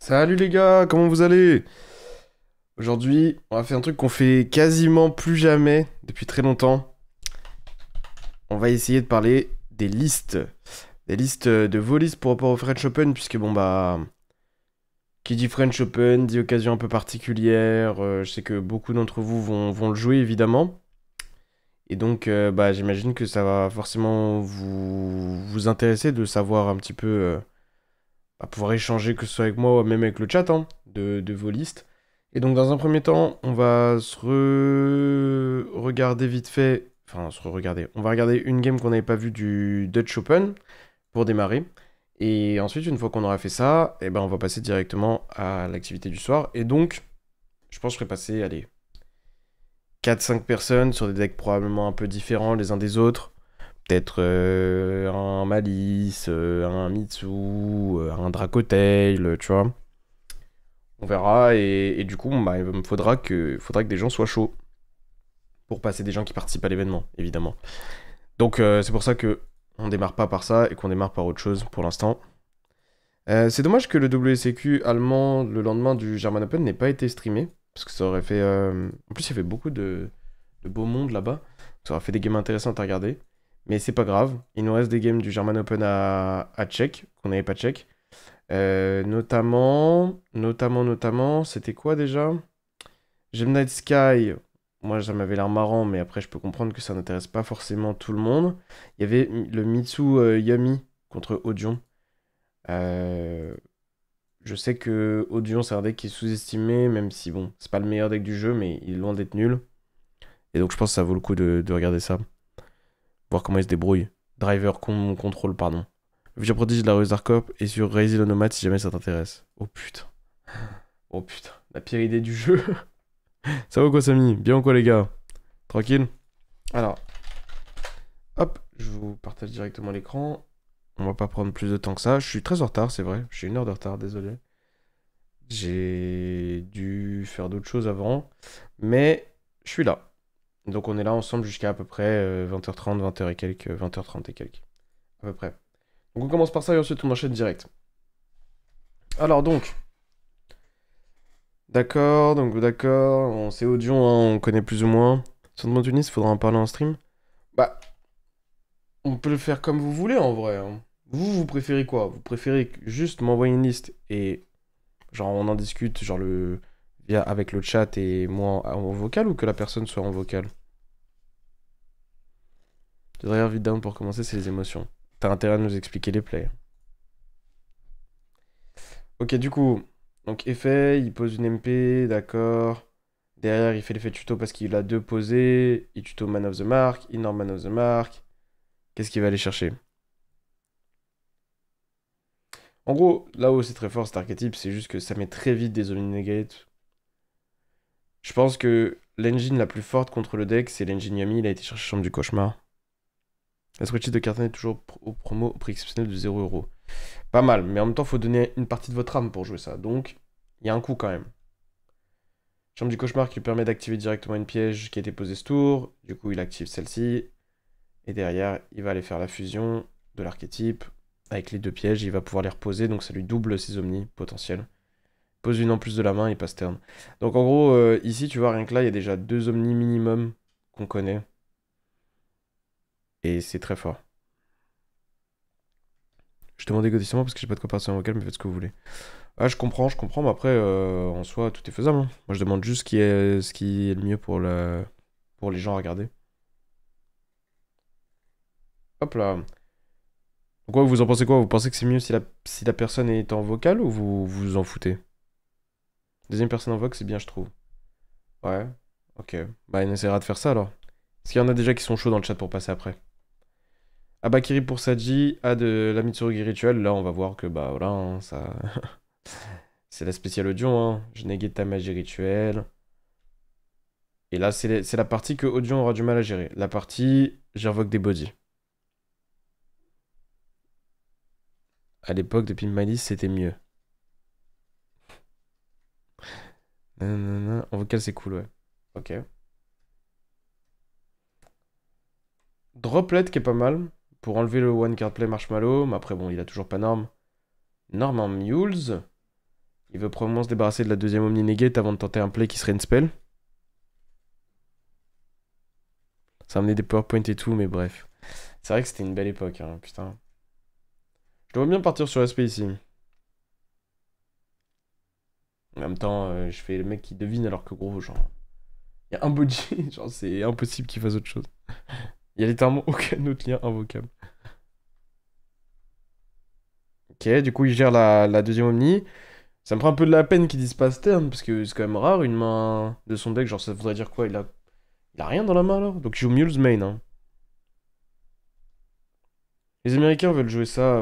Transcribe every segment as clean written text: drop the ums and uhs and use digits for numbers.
Salut les gars, comment vous allez? Aujourd'hui, on va faire un truc qu'on fait quasiment plus jamais depuis très longtemps. On va essayer de parler des listes. Des listes de vos listes pour rapport au French Open, puisque bon bah... Qui dit French Open, dit occasion un peu particulière. Je sais que beaucoup d'entre vous vont le jouer évidemment. Et donc bah j'imagine que ça va forcément vous intéresser de savoir un petit peu... à pouvoir échanger que ce soit avec moi ou même avec le chat hein, de vos listes. Et donc dans un premier temps, on va regarder vite fait, enfin se regarder, on va regarder une game qu'on n'avait pas vue du Dutch Open pour démarrer. Et ensuite, une fois qu'on aura fait ça, eh ben, on va passer directement à l'activité du soir. Et donc, je pense que je ferai passer, allez, 4-5 personnes sur des decks probablement un peu différents les uns des autres. Peut-être un Malice, un Mitsu, un Dracotail, tu vois. On verra, et du coup, bah, il me faudra que des gens soient chauds pour passer des gens qui participent à l'événement, évidemment. Donc c'est pour ça que on démarre pas par ça et qu'on démarre par autre chose pour l'instant. C'est dommage que le WCQ allemand le lendemain du German Open n'ait pas été streamé, parce que ça aurait fait... En plus, il y avait beaucoup de beau monde là-bas, ça aurait fait des games intéressantes à regarder. Mais c'est pas grave, il nous reste des games du German Open à check, qu'on n'avait pas check. Notamment, c'était quoi déjà? Gem Night Sky, moi ça m'avait l'air marrant, mais après je peux comprendre que ça n'intéresse pas forcément tout le monde. Il y avait le Mitsu Yami contre Odion. Euh, je sais que Odion c'est un deck qui est sous-estimé, même si bon, c'est pas le meilleur deck du jeu, mais il est loin d'être nul. Et donc je pense que ça vaut le coup de regarder ça. Voir comment il se débrouille. Control, pardon. Vieux prodige de la rue Zarkop et sur Raise le Nomade si jamais ça t'intéresse. Oh putain. Oh putain. La pire idée du jeu. Ça va quoi, Samy? Bien ou quoi, les gars? Tranquille? Alors, hop, je vous partage directement l'écran. On va pas prendre plus de temps que ça. Je suis très en retard, c'est vrai. J'ai 1 heure de retard, désolé. J'ai dû faire d'autres choses avant. Mais je suis là. Donc on est là ensemble jusqu'à à peu près 20h30, 20h et quelques, 20h30 et quelques. À peu près. Donc on commence par ça et ensuite on enchaîne direct. Alors donc, d'accord, on sait Audion, hein, on connaît plus ou moins. Sandman Tunis, faudra en parler en stream. Bah, on peut le faire comme vous voulez en vrai, hein. Vous préférez quoi? Vous préférez juste m'envoyer une liste et genre on en discute genre avec le chat et moi en vocal ou que la personne soit en vocal? Le derrière vite down pour commencer, c'est les émotions. T'as intérêt à nous expliquer les plays. Ok, du coup, donc effet, il pose une MP, d'accord. Derrière, il fait l'effet tuto parce qu'il a 2 posés. Il tuto Man of the Mark, ignore Man of the Mark. Qu'est-ce qu'il va aller chercher? En gros, là où c'est très fort cet archétype, c'est juste que ça met très vite des zone negate. Je pense que l'engine la plus forte contre le deck, c'est l'engine Yami. Il a été chercher Chambre du Cauchemar. La spreadsheet de carton est toujours au promo au prix exceptionnel de 0€. Pas mal, mais en même temps, faut donner une partie de votre âme pour jouer ça. Donc, il y a un coût quand même. Chambre du Cauchemar qui lui permet d'activer directement une piège qui a été posée ce tour. Du coup, il active celle-ci. Et derrière, il va aller faire la fusion de l'archétype. Avec les 2 pièges, il va pouvoir les reposer. Donc ça lui double ses omnis potentiels. Pose une en plus de la main, il passe turn. Donc en gros, ici, tu vois, rien que là, il y a déjà 2 omnis minimum qu'on connaît. Et c'est très fort. Je demande égoïstement parce que j'ai pas de comparaison vocale, mais faites ce que vous voulez. Ah, je comprends, mais après, en soi, tout est faisable, hein. Moi, je demande juste ce qui est le mieux pour les gens à regarder. Hop là. Quoi, vous en pensez quoi? Vous pensez que c'est mieux si la personne est en vocal ou vous vous en foutez? Deuxième personne en vocal, c'est bien, je trouve. Ouais, ok. Bah, on essaiera de faire ça alors. Est-ce qu'il y en a déjà qui sont chauds dans le chat pour passer après? Abakiri pour Saji, A de la Mitsurugi Rituel. Là, on va voir que, bah voilà, hein, ça. C'est la spéciale Audion, hein. Je néguais ta magie rituelle. Et là, c'est la partie que Audion aura du mal à gérer. La partie, j'invoque des bodies. À l'époque de Pimp My List, c'était mieux. Nanana. En vocal, c'est cool, ouais. Ok. Droplet qui est pas mal. Pour enlever le one card play Marshmallow. Mais après, bon, il a toujours pas norme. Norme en Mules. Il veut probablement se débarrasser de la deuxième Omni Negate avant de tenter un play qui serait une spell. Ça a amené des PowerPoint et tout, mais bref. C'est vrai que c'était une belle époque, hein, putain. Je dois bien partir sur SP ici. En même temps, je fais le mec qui devine alors que gros, genre... Il y a un body, genre c'est impossible qu'il fasse autre chose. Il y a littéralement aucun autre lien invocable. Ok, du coup il gère la deuxième Omni. Ça me prend un peu de la peine qu'il dise pas Stern, parce que c'est quand même rare une main de son deck, genre ça voudrait dire quoi? Il a rien dans la main alors? Donc il joue Mule's main, hein. Les Américains veulent jouer ça.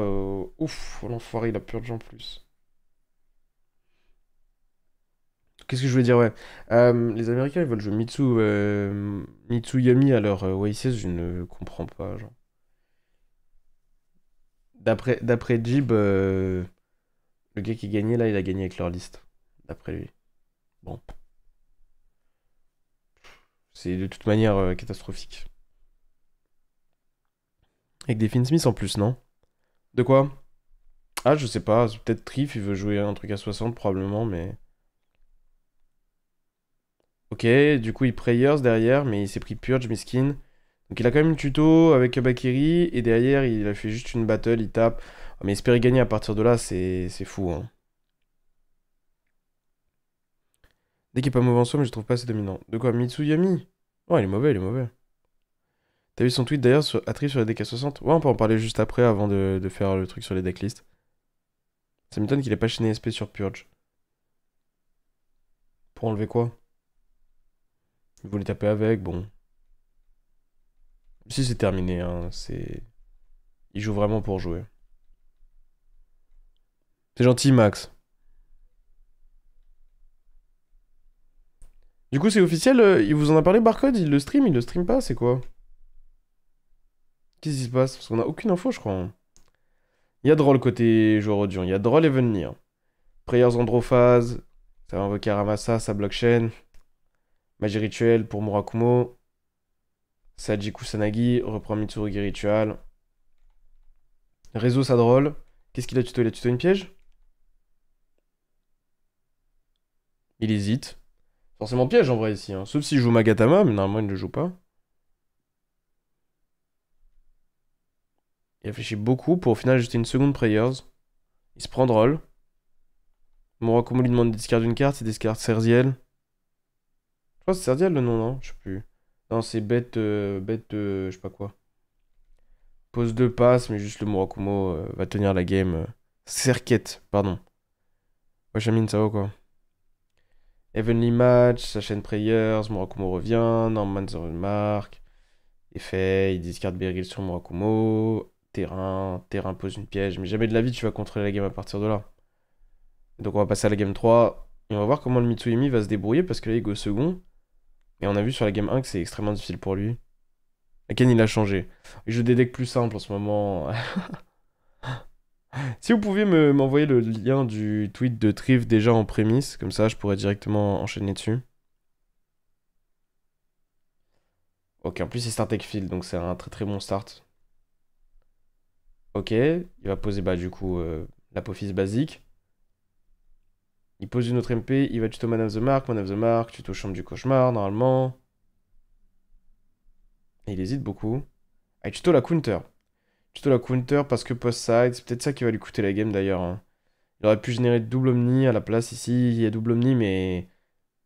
Ouf, l'enfoiré, il a purge en plus. Qu'est-ce que je voulais dire, ouais. Les Américains, ils veulent jouer Mitsuyami à leur Oasis, je ne comprends pas, genre. D'après Jib, le gars qui gagnait là, il a gagné avec leur liste. D'après lui. Bon. C'est de toute manière catastrophique. Avec des Finsmith en plus, non? De quoi? Ah, je sais pas, c'est peut-être Trif, il veut jouer un truc à 60 probablement, mais... Ok, du coup il Prayers derrière, mais il s'est pris Purge, miskin. Donc il a quand même une tuto avec Bakiri, et derrière il a fait juste une battle, il tape. Oh, mais espérer gagner à partir de là, c'est fou, hein. Dès qu'il est pas mauvais en soi, mais je trouve pas assez dominant. De quoi? Mitsuyami? Oh, il est mauvais, il est mauvais. T'as vu son tweet d'ailleurs sur Atri sur les DK60? Ouais, on peut en parler juste après, avant de faire le truc sur les decklists. Ça m'étonne qu'il ait pas chaîné SP sur Purge. Pour enlever quoi? Il voulait taper avec, bon. Si c'est terminé, hein, c'est... Il joue vraiment pour jouer. C'est gentil, Max. Du coup, c'est officiel, il vous en a parlé, Barcode? Il le stream pas, c'est quoi? Qu'est-ce qui se passe? Parce qu'on a aucune info, je crois, hein. Il y a Droll côté joueur audio, il y a Droll et Venir. Prayers Androphase, ça va invoquer Ramassa, sa blockchain. Magie rituelle pour Murakumo. Saji Kusanagi reprend Mitsurugi Ritual. Réseau Sadrol. Qu'est-ce qu'il a tuto? Il a tuto une piège? Il hésite. Forcément piège en vrai ici, hein. Sauf s'il joue Magatama, mais normalement il ne le joue pas. Il réfléchit beaucoup pour au final ajouter une seconde Prayers. Il se prend Droll. Murakumo lui demande de discard une carte, il discard Serziel. Je crois que c'est Serziel le nom, non? Je sais plus. Non, c'est je sais pas quoi. Pose deux passes, mais juste le Murakumo va tenir la game. Serquette, pardon. Washamine, ça va quoi? Heavenly Match, sa chaîne Prayers, Murakumo revient, Norman se remarque. Effet, il discard Beryl sur Murakumo. Terrain pose une piège, mais jamais de la vie tu vas contrôler la game à partir de là. Donc on va passer à la game 3. Et on va voir comment le Mitsuyami va se débrouiller parce que là il go second. Et on a vu sur la game 1 que c'est extrêmement difficile pour lui. Ken il a changé. Il joue des decks plus simples en ce moment. Si vous pouviez m'envoyer le lien du tweet de Triv déjà en prémisse, comme ça je pourrais directement enchaîner dessus. Ok, en plus il start avec Field, donc c'est un très très bon start. Ok, il va poser bah du coup l'apophyse basique. Il pose une autre MP, il va tuto Man of the Mark, tuto Chambre du Cauchemar normalement. Et il hésite beaucoup. Ah, tuto la counter. Tuto la counter parce que post-side, c'est peut-être ça qui va lui coûter la game d'ailleurs, hein. Il aurait pu générer double Omni à la place ici, il y a double Omni mais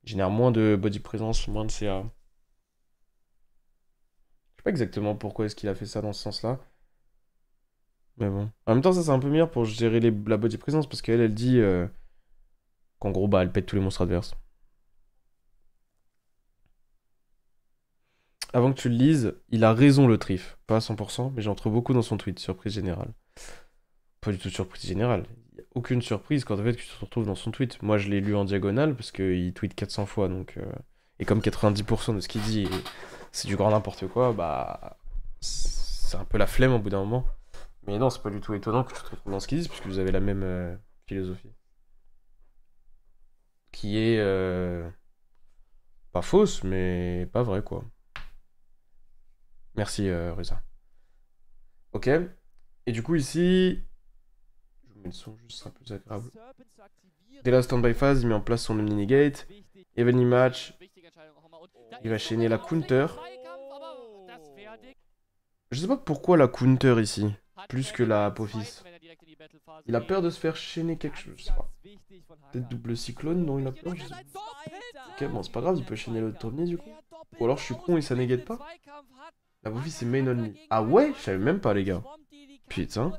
il génère moins de body présence, moins de CA. Je sais pas exactement pourquoi est-ce qu'il a fait ça dans ce sens-là. Mais bon. En même temps, ça c'est un peu meilleur pour gérer la body présence parce qu'elle, elle dit qu'en gros, bah, elle pète tous les monstres adverses. Avant que tu le lises, il a raison le trif. Pas à 100%, mais j'en trouve beaucoup dans son tweet, surprise générale. Pas du tout surprise générale. Il n'y a aucune surprise quand en fait que tu te retrouves dans son tweet. Moi, je l'ai lu en diagonale parce qu'il tweet 400 fois, donc... Et comme 90% de ce qu'il dit, c'est du grand n'importe quoi, bah... C'est un peu la flemme au bout d'un moment. Mais non, c'est pas du tout étonnant que tu te retrouves dans ce qu'ils disent, puisque vous avez la même philosophie. Qui est... pas fausse, mais pas vraie, quoi. Merci, Rusa. Ok. Et du coup, ici... Je vous mets le son juste, ce sera plus agréable. Dès la stand-by phase, il met en place son Omni-Negate. Evenly match. Il va chaîner la counter. Je sais pas pourquoi la counter ici, plus que la Apophis. Il a peur de se faire chaîner quelque chose, je sais pas. Peut-être double cyclone dont il a peur, je sais pas. Ok, bon, c'est pas grave, il peut chaîner le Omni du coup. Ou alors je suis con et ça négate pas. La Apophis c'est main only. Ah ouais? Je savais même pas les gars. Putain.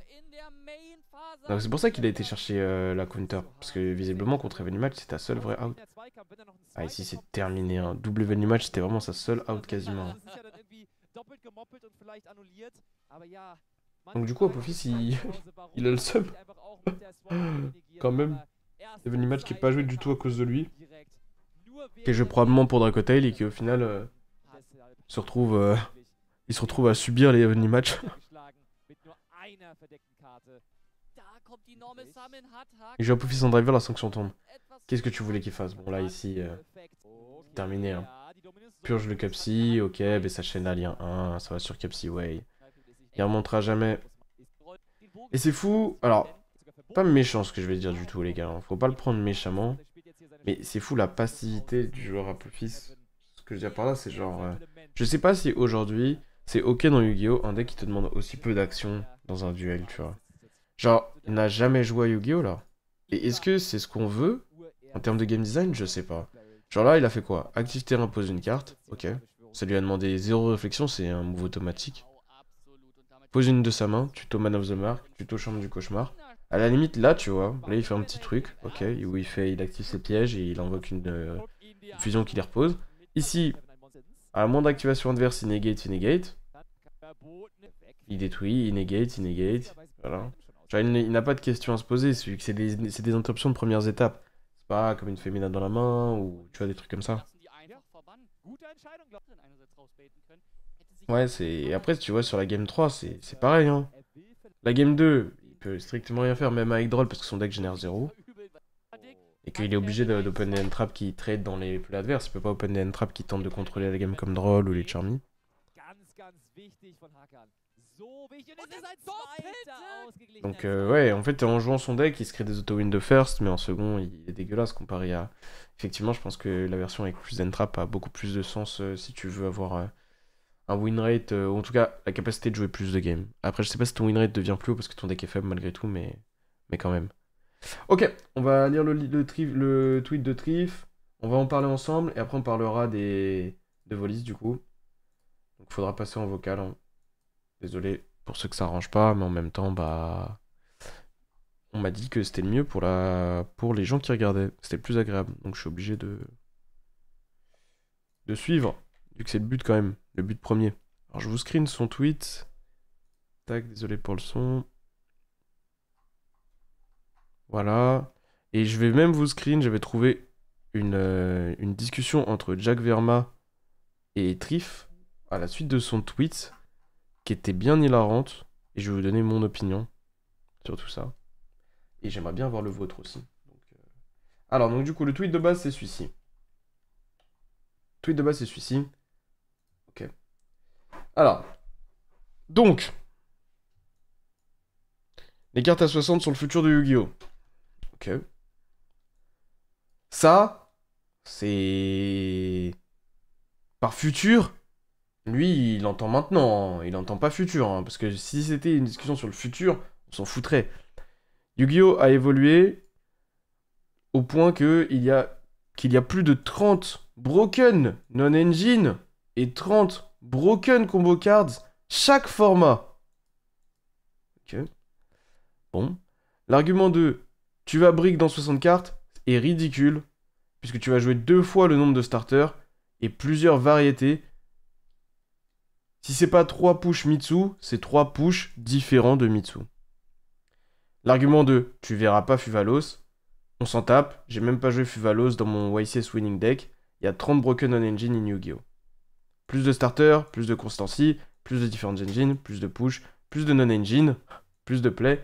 C'est pour ça qu'il a été chercher la counter. Parce que visiblement contre Evenly Match c'est ta seule vraie out. Ah ici c'est terminé. Hein. Double Evenly Match c'était vraiment sa seule out quasiment. Donc du coup Apophis il a le seum. Quand même. Evenly Match qui est pas joué du tout à cause de lui. Qui est joué probablement pour Dracotail et qui au final il se retrouve à subir les Evenly Match. Il joue Apophis en driver, la sanction tombe. Qu'est-ce que tu voulais qu'il fasse? Bon là ici, terminé. Hein. Purge le Capsi, ok, mais ça chaîne à lien 1, ça va sur Capsi Way. Il remontera jamais. Et c'est fou, alors, pas méchant ce que je vais dire du tout les gars, hein. Faut pas le prendre méchamment. Mais c'est fou la passivité du joueur Apophis. Ce que je veux dire par là, c'est genre... je sais pas si aujourd'hui, c'est ok dans Yu-Gi-Oh! Un deck qui te demande aussi peu d'action dans un duel, tu vois. Genre, il n'a jamais joué à Yu-Gi-Oh! Là. Et est-ce que c'est ce qu'on veut en termes de game design? Je sais pas. Genre là, il a fait quoi? Active terrain, pose une carte. Ok. Ça lui a demandé zéro réflexion, c'est un move automatique. Pose une de sa main, tuto Man of the Mark, tuto Chambre du Cauchemar. À la limite, là, tu vois, là, il fait un petit truc, ok, où il active ses pièges et il invoque une fusion qui les repose. Ici, à la moindre activation adverse, il negate. Il détruit, il negate, voilà. Genre, il n'a pas de questions à se poser, c'est des interruptions de premières étapes. C'est pas comme une féminin dans la main, ou tu vois, des trucs comme ça. Ouais, c'est... Après, tu vois, sur la game 3, c'est pareil, hein. La game 2, il peut strictement rien faire, même avec Droll, parce que son deck génère 0. Et qu'il est obligé d'open des end-traps qui trade dans les plays adverses. Il peut pas open des end-traps qui tentent de contrôler la game comme Droll ou les Charmy. Donc ouais, en fait, en jouant son deck, il se crée des auto-win de first, mais en second, il est dégueulasse comparé à... Effectivement, je pense que la version avec plus d'end-trap a beaucoup plus de sens si tu veux avoir un win rate, ou en tout cas la capacité de jouer plus de games. Après, je sais pas si ton win rate devient plus haut parce que ton deck est faible malgré tout, mais quand même. Ok, on va lire le tweet de Trif, on va en parler ensemble, et après on parlera de Volis du coup. Donc il faudra passer en vocal, hein. Désolé pour ceux que ça arrange pas, mais en même temps, bah... On m'a dit que c'était le mieux pour les gens qui regardaient. C'était le plus agréable, donc je suis obligé de suivre, vu que c'est le but quand même, le but premier. Alors je vous screen son tweet. Tac, désolé pour le son. Voilà. Et je vais même vous screen, j'avais trouvé une discussion entre Jack Verma et Trif à la suite de son tweet, qui était bien hilarante, et je vais vous donner mon opinion sur tout ça. Et j'aimerais bien voir le vôtre aussi. Alors, donc du coup, le tweet de base, c'est celui-ci. Tweet de base, c'est celui-ci. Ok. Alors, donc, les cartes à 60 sont le futur de Yu-Gi-Oh! Ok. Ça, c'est... Par futur, lui, il entend maintenant. Il entend pas futur. Hein, parce que si c'était une discussion sur le futur, on s'en foutrait. Yu-Gi-Oh! A évolué au point qu'il y a plus de 30 broken non-engine et 30 broken combo cards chaque format. Ok. Bon. L'argument de tu vas brick dans 60 cartes est ridicule, puisque tu vas jouer 2 fois le nombre de starters et plusieurs variétés. Si c'est pas 3 push Mitsu, c'est 3 push différents de Mitsu. L'argument de tu verras pas Fuvalos, on s'en tape, j'ai même pas joué Fuvalos dans mon YCS winning deck, il y a 30 broken on engine in Yu-Gi-Oh! Plus de starters, plus de constancy, plus de différentes engines, plus de push, plus de non-engine, plus de play,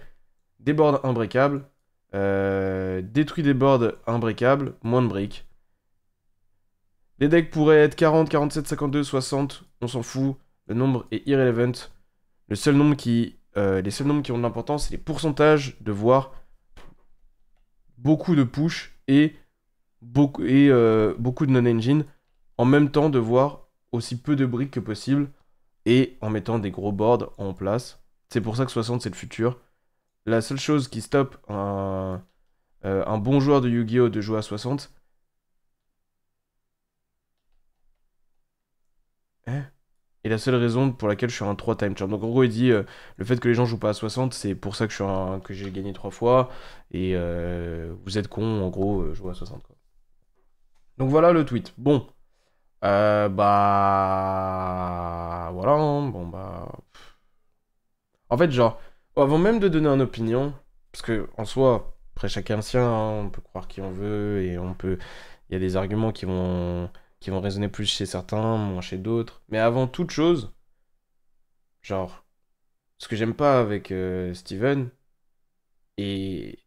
des boards imbreakables, détruit des boards imbreakables, moins de briques. Les decks pourraient être 40, 47, 52, 60, on s'en fout, le nombre est irrelevant. Les seuls nombres qui ont de l'importance, c'est les pourcentages de voir beaucoup de push beaucoup de non-engine, en même temps de voir aussi peu de briques que possible, et en mettant des gros boards en place. C'est pour ça que 60 c'est le futur. La seule chose qui stoppe un bon joueur de Yu-Gi-Oh! De jouer à 60. Hein. Et la seule raison pour laquelle je suis un 3 time champ. Donc en gros, il dit le fait que les gens jouent pas à 60, c'est pour ça que que j'ai gagné 3 fois. Et vous êtes con, en gros, jouer à 60, quoi. Donc voilà le tweet. Bon. Bah. Voilà, hein. Bon, bah. En fait, genre, avant même de donner une opinion, parce que en soi, après chacun le sien, hein, on peut croire qui on veut, et on peut. Il y a des arguments qui vont résonner plus chez certains, moins chez d'autres. Mais avant toute chose, genre, ce que j'aime pas avec Steven, et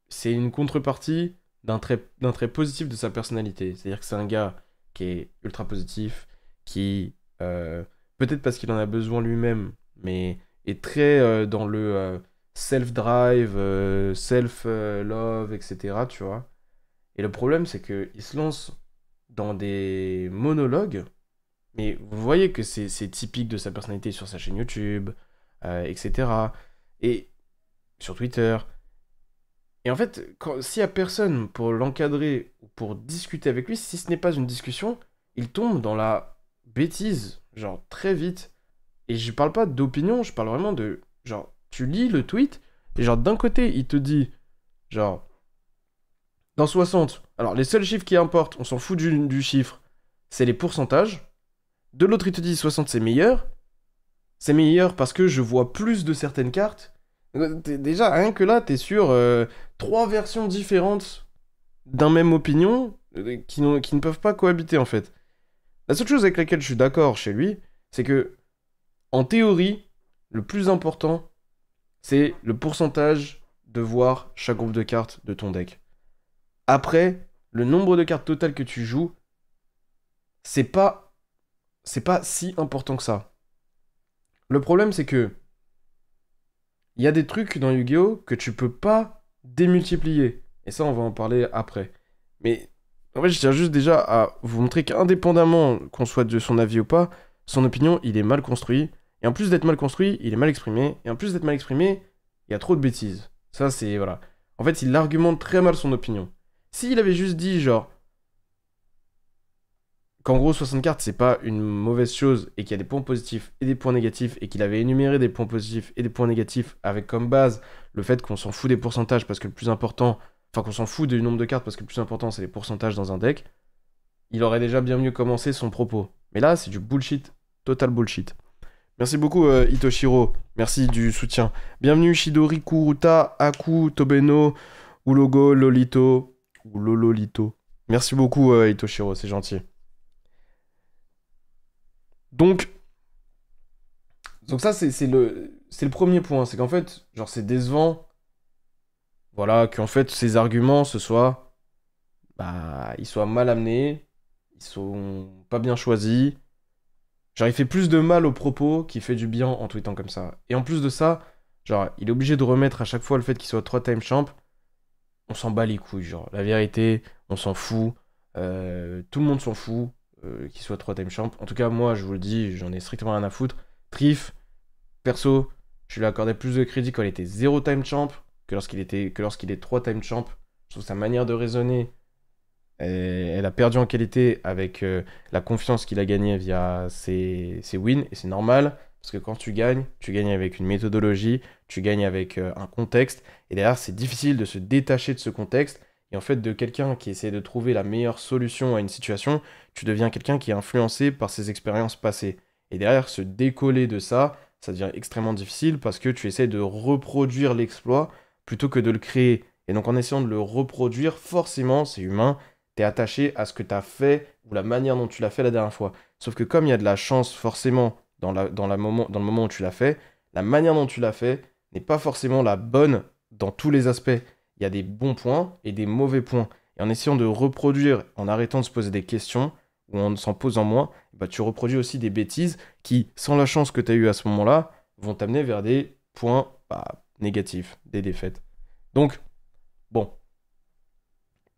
c'est une contrepartie d'un trait positif de sa personnalité. C'est-à-dire que c'est un gars qui est ultra positif, qui, peut-être parce qu'il en a besoin lui-même, mais est très dans le self-drive, self-love, etc. Tu vois. Et le problème, c'est qu'il se lance dans des monologues, mais vous voyez que c'est typique de sa personnalité sur sa chaîne YouTube, etc. Et sur Twitter. Et en fait, s'il n'y a personne pour l'encadrer ou pour discuter avec lui, si ce n'est pas une discussion, il tombe dans la bêtise, genre très vite. Et je parle pas d'opinion, je parle vraiment de, genre, tu lis le tweet, et genre d'un côté, il te dit, genre, dans 60, alors les seuls chiffres qui importent, on s'en fout du chiffre, c'est les pourcentages. De l'autre, il te dit 60 c'est meilleur. C'est meilleur parce que je vois plus de certaines cartes. Déjà, rien que là, t'es sur 3 versions différentes d'un même opinion qui ne peuvent pas cohabiter en fait. La seule chose avec laquelle je suis d'accord chez lui, c'est que, en théorie, le plus important, c'est le pourcentage de voir chaque groupe de cartes de ton deck. Après, le nombre de cartes totales que tu joues, c'est pas, c'est pas si important que ça. Le problème, c'est que il y a des trucs dans Yu-Gi-Oh! Que tu peux pas démultiplier. Et ça, on va en parler après. Mais en fait, je tiens juste déjà à vous montrer qu'indépendamment qu'on soit de son avis ou pas, son opinion, il est mal construit. Et en plus d'être mal construit, il est mal exprimé. Et en plus d'être mal exprimé, il y a trop de bêtises. Ça, c'est... Voilà. En fait, il argumente très mal son opinion. S'il avait juste dit, genre, qu'en gros 60 cartes c'est pas une mauvaise chose et qu'il y a des points positifs et des points négatifs et qu'il avait énuméré des points positifs et des points négatifs avec comme base le fait qu'on s'en fout des pourcentages parce que le plus important, enfin qu'on s'en fout du nombre de cartes parce que le plus important c'est les pourcentages dans un deck, il aurait déjà bien mieux commencé son propos. Mais là c'est du bullshit, total bullshit. Merci beaucoup Hitoshiro, merci du soutien. Bienvenue Shidori, Kuruta, Aku, Tobeno, Ulogo, Lolito, ou Lololito. Merci beaucoup Hitoshiro, c'est gentil. Donc, ça, c'est le premier point. C'est qu'en fait, genre, c'est décevant. Voilà, qu'en fait, ces arguments, ils soient mal amenés. Ils sont pas bien choisis. Genre, il fait plus de mal aux propos qu'il fait du bien en tweetant comme ça. Et en plus de ça, genre, il est obligé de remettre à chaque fois le fait qu'il soit 3 time champ. On s'en bat les couilles, genre. La vérité, on s'en fout. Tout le monde s'en fout qu'il soit 3 time champ. En tout cas, moi, je vous le dis, j'en ai strictement rien à foutre. Trif, perso, je lui ai accordé plus de crédit quand il était 0 time champ que lorsqu'il est 3 time champ. Je trouve sa manière de raisonner, elle a perdu en qualité avec la confiance qu'il a gagnée via ses wins, et c'est normal, parce que quand tu gagnes avec une méthodologie, tu gagnes avec un contexte, et derrière c'est difficile de se détacher de ce contexte, et en fait de quelqu'un qui essaie de trouver la meilleure solution à une situation, tu deviens quelqu'un qui est influencé par ses expériences passées. Et derrière, se décoller de ça devient extrêmement difficile parce que tu essaies de reproduire l'exploit plutôt que de le créer. Et donc en essayant de le reproduire, forcément, c'est humain, t'es attaché à ce que t'as fait ou la manière dont tu l'as fait la dernière fois. Sauf que comme il y a de la chance forcément dans le moment où tu l'as fait, la manière dont tu l'as fait n'est pas forcément la bonne dans tous les aspects. Il y a des bons points et des mauvais points. Et en essayant de reproduire, en arrêtant de se poser des questions, ou en s'en posant moins, bah, tu reproduis aussi des bêtises qui, sans la chance que tu as eue à ce moment-là, vont t'amener vers des points négatifs, des défaites. Donc, bon,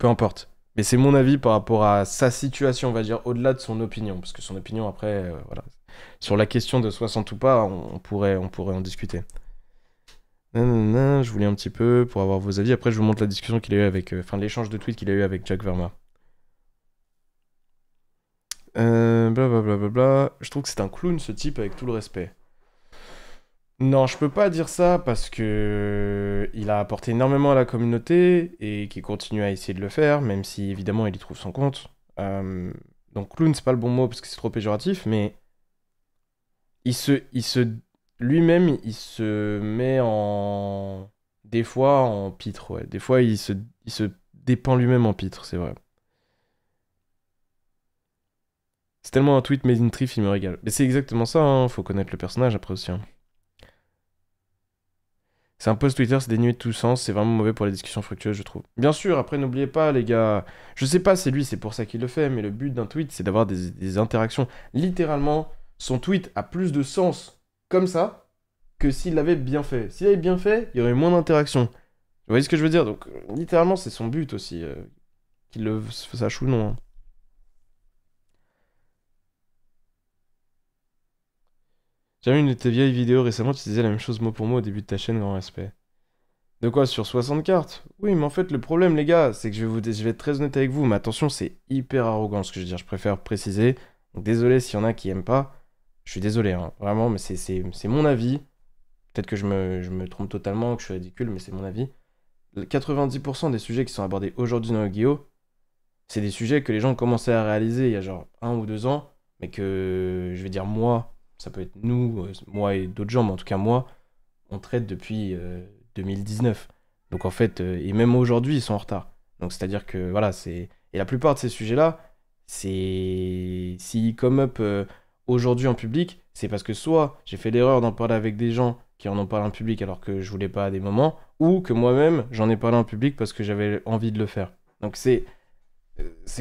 peu importe. Mais c'est mon avis par rapport à sa situation, on va dire, au-delà de son opinion. Parce que son opinion, après, voilà. Sur la question de 60 ou pas, on pourrait en discuter. Nanana, je voulais un petit peu pour avoir vos avis. Après, je vous montre la discussion qu'il a eu avec... Enfin, l'échange de tweets qu'il a eu avec Jack Verma. Blablabla. Je trouve que c'est un clown, ce type, avec tout le respect. Non, je peux pas dire ça parce que il a apporté énormément à la communauté et qu'il continue à essayer de le faire, même si évidemment il y trouve son compte. Euh, donc clown, c'est pas le bon mot parce que c'est trop péjoratif, mais lui-même, il se met en, des fois en pitre, ouais. Des fois, il se dépeint lui-même en pitre, c'est vrai. C'est tellement un tweet made in Trif, il me régale. Mais c'est exactement ça, hein. Faut connaître le personnage après aussi, hein. C'est un post Twitter, c'est dénué de tout sens, c'est vraiment mauvais pour les discussions fructueuses, je trouve. Bien sûr, après, n'oubliez pas, les gars, je sais pas, c'est lui, c'est pour ça qu'il le fait, mais le but d'un tweet, c'est d'avoir des interactions. Littéralement, son tweet a plus de sens comme ça que s'il l'avait bien fait. S'il avait bien fait, il y aurait moins d'interactions. Vous voyez ce que je veux dire? Donc, littéralement, c'est son but aussi, qu'il le sache ou non, hein. J'ai vu une de tes vieilles vidéos récemment, tu disais la même chose mot pour mot au début de ta chaîne, grand respect. De quoi? Sur 60 cartes? Oui, mais en fait, le problème, les gars, c'est que je vais être très honnête avec vous, mais attention, c'est hyper arrogant ce que je veux dire, je préfère préciser. Donc, désolé s'il y en a qui aiment pas. Je suis désolé, hein, vraiment, mais c'est mon avis. Peut-être que je me trompe totalement, que je suis ridicule, mais c'est mon avis. 90% des sujets qui sont abordés aujourd'hui dans le Guillaume, c'est des sujets que les gens commençaient à réaliser il y a genre 1 ou 2 ans, mais que, je vais dire moi, ça peut être nous, moi et d'autres gens, mais en tout cas moi, on traite depuis 2019. Donc en fait, et même aujourd'hui, ils sont en retard. Donc c'est-à-dire que voilà, c'est. Et la plupart de ces sujets-là, c'est. S'ils come up aujourd'hui en public, c'est parce que soit j'ai fait l'erreur d'en parler avec des gens qui en ont parlé en public alors que je voulais pas à des moments, ou que moi-même j'en ai parlé en public parce que j'avais envie de le faire. Donc c'est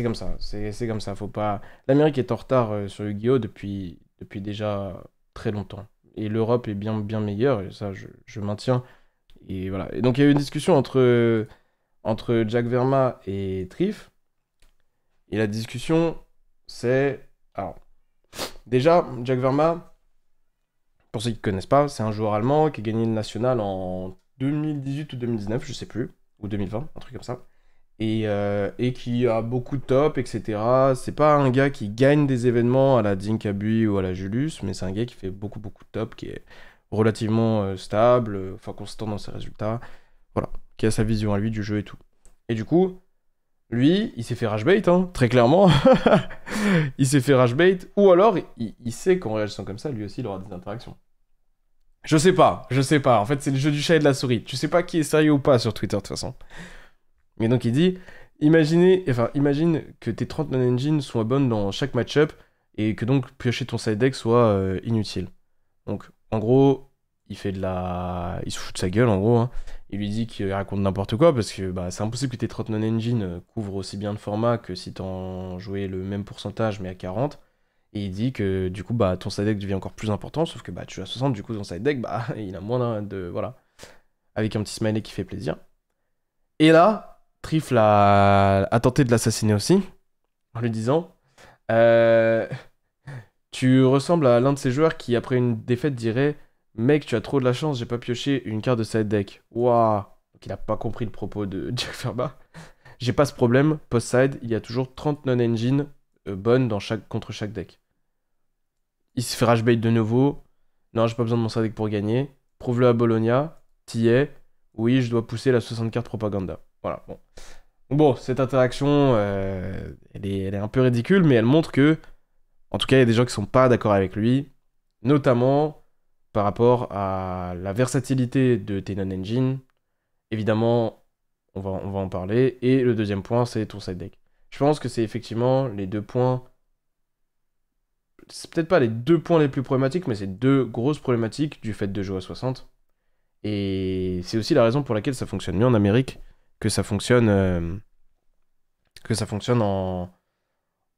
comme ça, c'est comme ça, faut pas. L'Amérique est en retard sur Yu-Gi-Oh! Depuis déjà très longtemps. Et l'Europe est bien, bien meilleure, et ça, je maintiens. Et voilà. Et donc, il y a eu une discussion entre Jack Verma et Triff. Et la discussion, c'est. Alors, déjà, Jack Verma, pour ceux qui ne connaissent pas, c'est un joueur allemand qui a gagné le national en 2018 ou 2019, je sais plus, ou 2020, un truc comme ça. Et qui a beaucoup de top, etc. C'est pas un gars qui gagne des événements à la Dinkabui ou à la Julius, mais c'est un gars qui fait beaucoup, beaucoup de top, qui est relativement stable, enfin constant dans ses résultats, voilà, qui a sa vision à lui du jeu et tout. Et du coup, lui, il s'est fait rage bait, hein, très clairement. Il s'est fait rage bait, ou alors il sait qu'en réagissant comme ça, lui aussi, il aura des interactions. Je sais pas. En fait, c'est le jeu du chat et de la souris. Tu sais pas qui est sérieux ou pas sur Twitter, de toute façon. Mais donc il dit, imagine que tes 30 non-engines soient bonnes dans chaque match-up et que donc piocher ton side deck soit inutile. Donc en gros, il se fout de sa gueule en gros, hein. Il lui dit qu'il raconte n'importe quoi parce que bah, c'est impossible que tes 30 non-engines couvrent aussi bien de format que si t'en jouais le même pourcentage mais à 40. Et il dit que du coup bah ton side deck devient encore plus important, sauf que bah tu joues à 60, du coup ton side deck bah il a moins de. Voilà. Avec un petit smiley qui fait plaisir. Et là, Trifle a tenté de l'assassiner aussi, en lui disant euh, tu ressembles à l'un de ces joueurs qui, après une défaite, dirait mec, tu as trop de la chance, j'ai pas pioché une carte de side deck. Waouh. Donc il a pas compris le propos de Jack Ferba. J'ai pas ce problème, post-side, il y a toujours 30 non-engine bonnes contre chaque deck. Il se fait rage bait de nouveau. Non, j'ai pas besoin de mon side deck pour gagner. Prouve-le à Bologna. T'y es. Oui, je dois pousser la 60 cartes propaganda. Voilà, bon. Bon, cette interaction, elle est un peu ridicule, mais elle montre que, en tout cas, il y a des gens qui sont pas d'accord avec lui, notamment par rapport à la versatilité de Tenon Engine. Évidemment, on va en parler. Et le deuxième point, c'est ton side deck. Je pense que c'est effectivement les deux points. C'est peut-être pas les deux points les plus problématiques, mais c'est deux grosses problématiques du fait de jouer à 60. Et c'est aussi la raison pour laquelle ça fonctionne mieux en Amérique que ça fonctionne, en,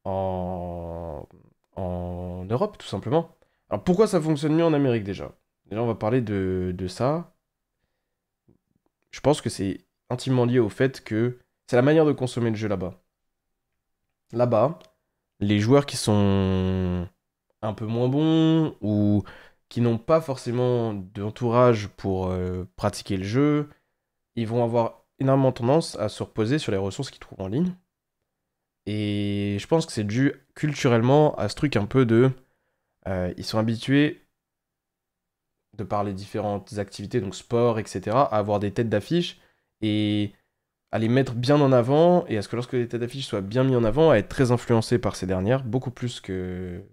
en, en Europe, tout simplement. Alors pourquoi ça fonctionne mieux en Amérique déjà? Déjà, on va parler de ça. Je pense que c'est intimement lié au fait que C'est la manière de consommer le jeu là-bas. Là-bas, les joueurs qui sont un peu moins bons ou qui n'ont pas forcément d'entourage pour pratiquer le jeu, ils vont avoir énormément tendance à se reposer sur les ressources qu'ils trouvent en ligne. Et je pense que c'est dû culturellement à ce truc un peu de... ils sont habitués, de par les différentes activités, donc sport, etc., à avoir des têtes d'affiche et à les mettre bien en avant et à ce que lorsque les têtes d'affiche soient bien mis en avant, à être très influencés par ces dernières, beaucoup plus que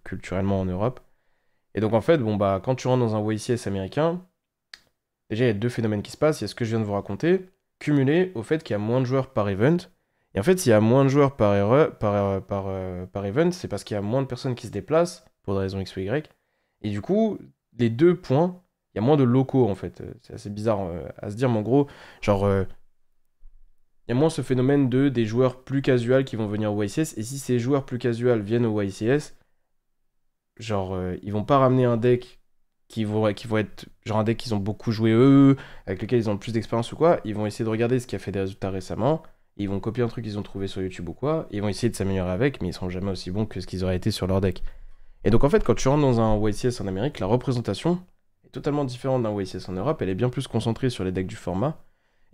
culturellement en Europe. Et donc en fait, bon bah quand tu rentres dans un YCS américain, déjà il y a deux phénomènes qui se passent. Il y a ce que je viens de vous raconter, cumulé au fait qu'il y a moins de joueurs par event. Et en fait, s'il y a moins de joueurs par event, c'est parce qu'il y a moins de personnes qui se déplacent, pour des raisons X ou Y. Et du coup, les deux points, il y a moins de locaux en fait. C'est assez bizarre à se dire, mais en gros, genre, il y a moins ce phénomène de des joueurs plus casuals qui vont venir au YCS. Et si ces joueurs plus casuals viennent au YCS, genre, ils vont pas ramener un deck qui vont être genre un deck qu'ils ont beaucoup joué eux, avec lequel ils ont le plus d'expérience ou quoi. Ils vont essayer de regarder ce qui a fait des résultats récemment. Ils vont copier un truc qu'ils ont trouvé sur YouTube ou quoi. Ils vont essayer de s'améliorer avec, mais ils seront jamais aussi bons que ce qu'ils auraient été sur leur deck. Et donc en fait, quand tu rentres dans un YCS en Amérique, la représentation est totalement différente d'un YCS en Europe. Elle est bien plus concentrée sur les decks du format.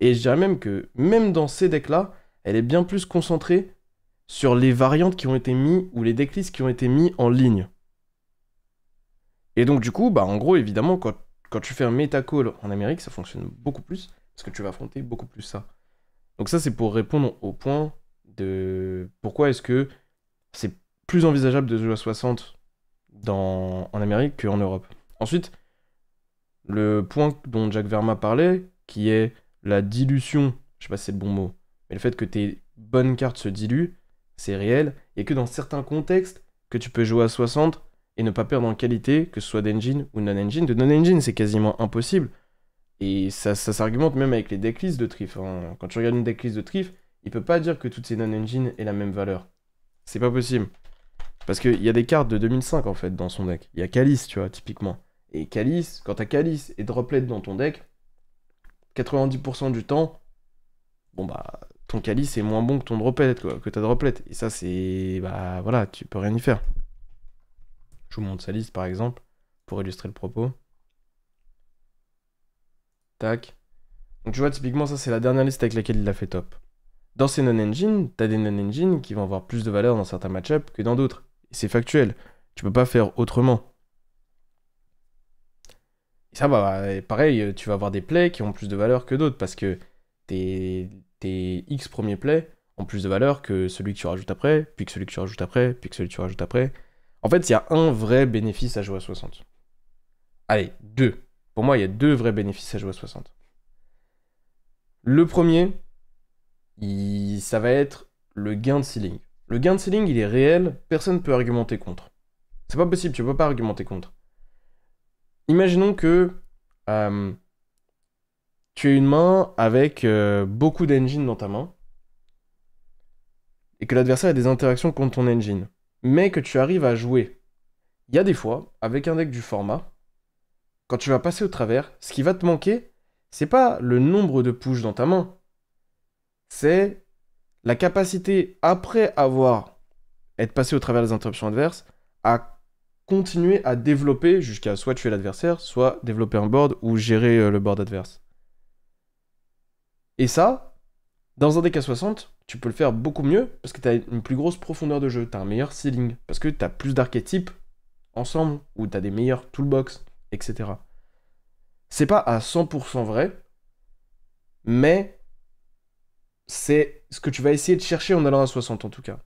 Et je dirais même que, même dans ces decks-là, elle est bien plus concentrée sur les variantes qui ont été mises ou les decklists qui ont été mis en ligne. Et donc, du coup, bah, en gros, évidemment, quand tu fais un metacall en Amérique, ça fonctionne beaucoup plus, parce que tu vas affronter beaucoup plus ça. Donc ça, c'est pour répondre au point de pourquoi est-ce que c'est plus envisageable de jouer à 60 en Amérique qu'en Europe. Ensuite, le point dont Jack Verma parlait, qui est la dilution, je sais pas si c'est le bon mot, mais le fait que tes bonnes cartes se diluent, c'est réel, et que dans certains contextes, que tu peux jouer à 60 et ne pas perdre en qualité, que ce soit d'engine ou non-engine. De non-engine, c'est quasiment impossible. Et ça s'argumente même avec les decklists de Trif. Hein. Quand tu regardes une decklist de Trif, il peut pas dire que toutes ces non-engine aient la même valeur. C'est pas possible. Parce qu'il y a des cartes de 2005 en fait dans son deck. Il y a Calice, tu vois, typiquement. Et Calice, quand t'as Calice et Droplet dans ton deck, 90% du temps, bon bah, ton Calice est moins bon que ton Droplet, quoi, que ta Droplet. Et ça, c'est. Bah voilà, tu peux rien y faire. Je vous montre sa liste par exemple, pour illustrer le propos. Tac. Donc tu vois, typiquement, ça c'est la dernière liste avec laquelle il a fait top. Dans ces non-engine, t'as des non-engine qui vont avoir plus de valeur dans certains match-ups que dans d'autres. Et c'est factuel. Tu peux pas faire autrement. Et ça, bah, pareil, tu vas avoir des plays qui ont plus de valeur que d'autres parce que tes X premiers plays ont plus de valeur que celui que tu rajoutes après, puis que celui que tu rajoutes après, puis que celui que tu rajoutes après. En fait, il y a un vrai bénéfice à jouer à 60. Allez, deux. Pour moi, il y a deux vrais bénéfices à jouer à 60. Le premier, ça va être le gain de ceiling. Le gain de ceiling, il est réel, personne ne peut argumenter contre. C'est pas possible, tu peux pas argumenter contre. Imaginons que tu as une main avec beaucoup d'engine dans ta main, et que l'adversaire a des interactions contre ton engine, mais que tu arrives à jouer. Il y a des fois, avec un deck du format, quand tu vas passer au travers, ce qui va te manquer, c'est pas le nombre de push dans ta main, c'est la capacité, après être passé au travers des interruptions adverses, à continuer à développer jusqu'à soit tuer l'adversaire, soit développer un board ou gérer le board adverse. Et ça, dans un deck à 60, tu peux le faire beaucoup mieux parce que tu as une plus grosse profondeur de jeu, tu as un meilleur ceiling, parce que tu as plus d'archétypes ensemble, ou tu as des meilleurs toolbox, etc. C'est pas à 100% vrai, mais c'est ce que tu vas essayer de chercher en allant à 60 en tout cas.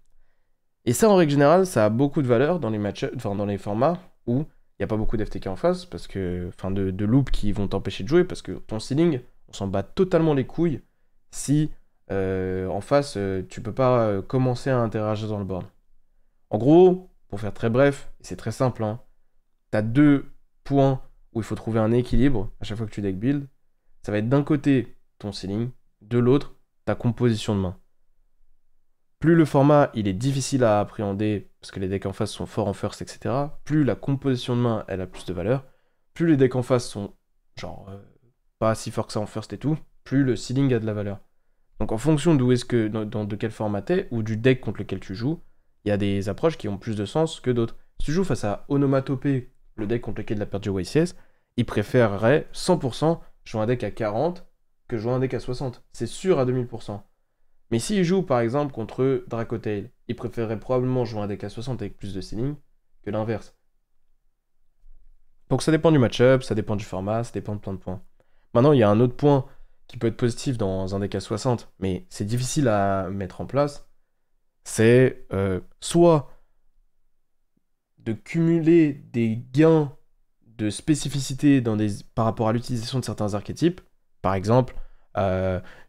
Et ça, en règle générale, ça a beaucoup de valeur dans les matchs, enfin dans les formats où il n'y a pas beaucoup d'FTK en face, parce que, enfin de loops qui vont t'empêcher de jouer, parce que ton ceiling, on s'en bat totalement les couilles si en face, tu peux pas commencer à interagir dans le board. En gros, pour faire très bref, c'est très simple, hein, t'as deux points où il faut trouver un équilibre à chaque fois que tu deck build. Ça va être d'un côté ton ceiling, de l'autre ta composition de main. Plus le format il est difficile à appréhender parce que les decks en face sont forts en first, etc., plus la composition de main elle a plus de valeur, plus les decks en face sont genre pas si forts que ça en first et tout, plus le ceiling a de la valeur. Donc en fonction d'où est-ce que, de quel format t'es, ou du deck contre lequel tu joues, il y a des approches qui ont plus de sens que d'autres. Si tu joues face à Onomatopée, le deck contre lequel il a perdu YCS, il préférerait 100% jouer un deck à 40 que jouer un deck à 60. C'est sûr à 2000%. Mais s'il joue par exemple contre Dracotail, il préférerait probablement jouer un deck à 60 avec plus de ceiling que l'inverse. Donc ça dépend du match-up, ça dépend du format, ça dépend de plein de points. Maintenant, il y a un autre point qui peut être positif dans un deck à 60, mais c'est difficile à mettre en place, c'est soit de cumuler des gains de spécificité par rapport à l'utilisation de certains archétypes. Par exemple,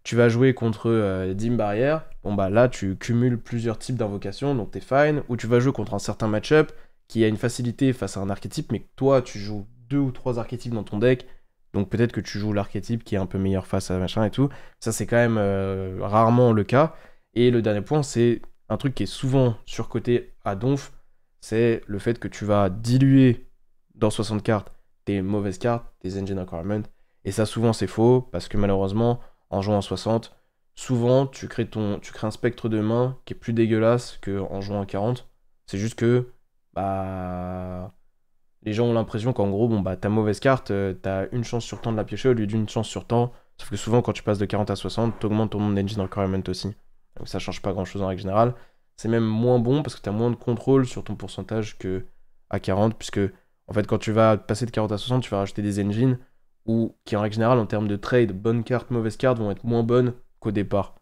tu vas jouer contre Dim Barrière, bon bah là tu cumules plusieurs types d'invocations, donc t'es fine, ou tu vas jouer contre un certain match-up qui a une facilité face à un archétype, mais que toi tu joues 2 ou 3 archétypes dans ton deck, donc peut-être que tu joues l'archétype qui est un peu meilleur face à machin et tout. Ça c'est quand même rarement le cas. Et le dernier point, c'est un truc qui est souvent surcoté à Donf, c'est le fait que tu vas diluer dans 60 cartes tes mauvaises cartes, tes engine requirements. Et ça, souvent, c'est faux, parce que malheureusement, en jouant en 60, souvent, tu crées un spectre de main qui est plus dégueulasse qu'en jouant en 40. C'est juste que, bah, les gens ont l'impression qu'en gros, bon, bah, ta mauvaise carte, t'as une chance sur temps de la piocher au lieu d'une chance sur temps. Sauf que souvent, quand tu passes de 40 à 60, t'augmentes ton engine requirement aussi. Donc ça change pas grand-chose en règle générale. C'est même moins bon parce que t'as moins de contrôle sur ton pourcentage que à 40, puisque, en fait, quand tu vas passer de 40 à 60, tu vas rajouter des engines qui en règle générale en termes de trade, bonnes cartes, mauvaises cartes vont être moins bonnes qu'au départ.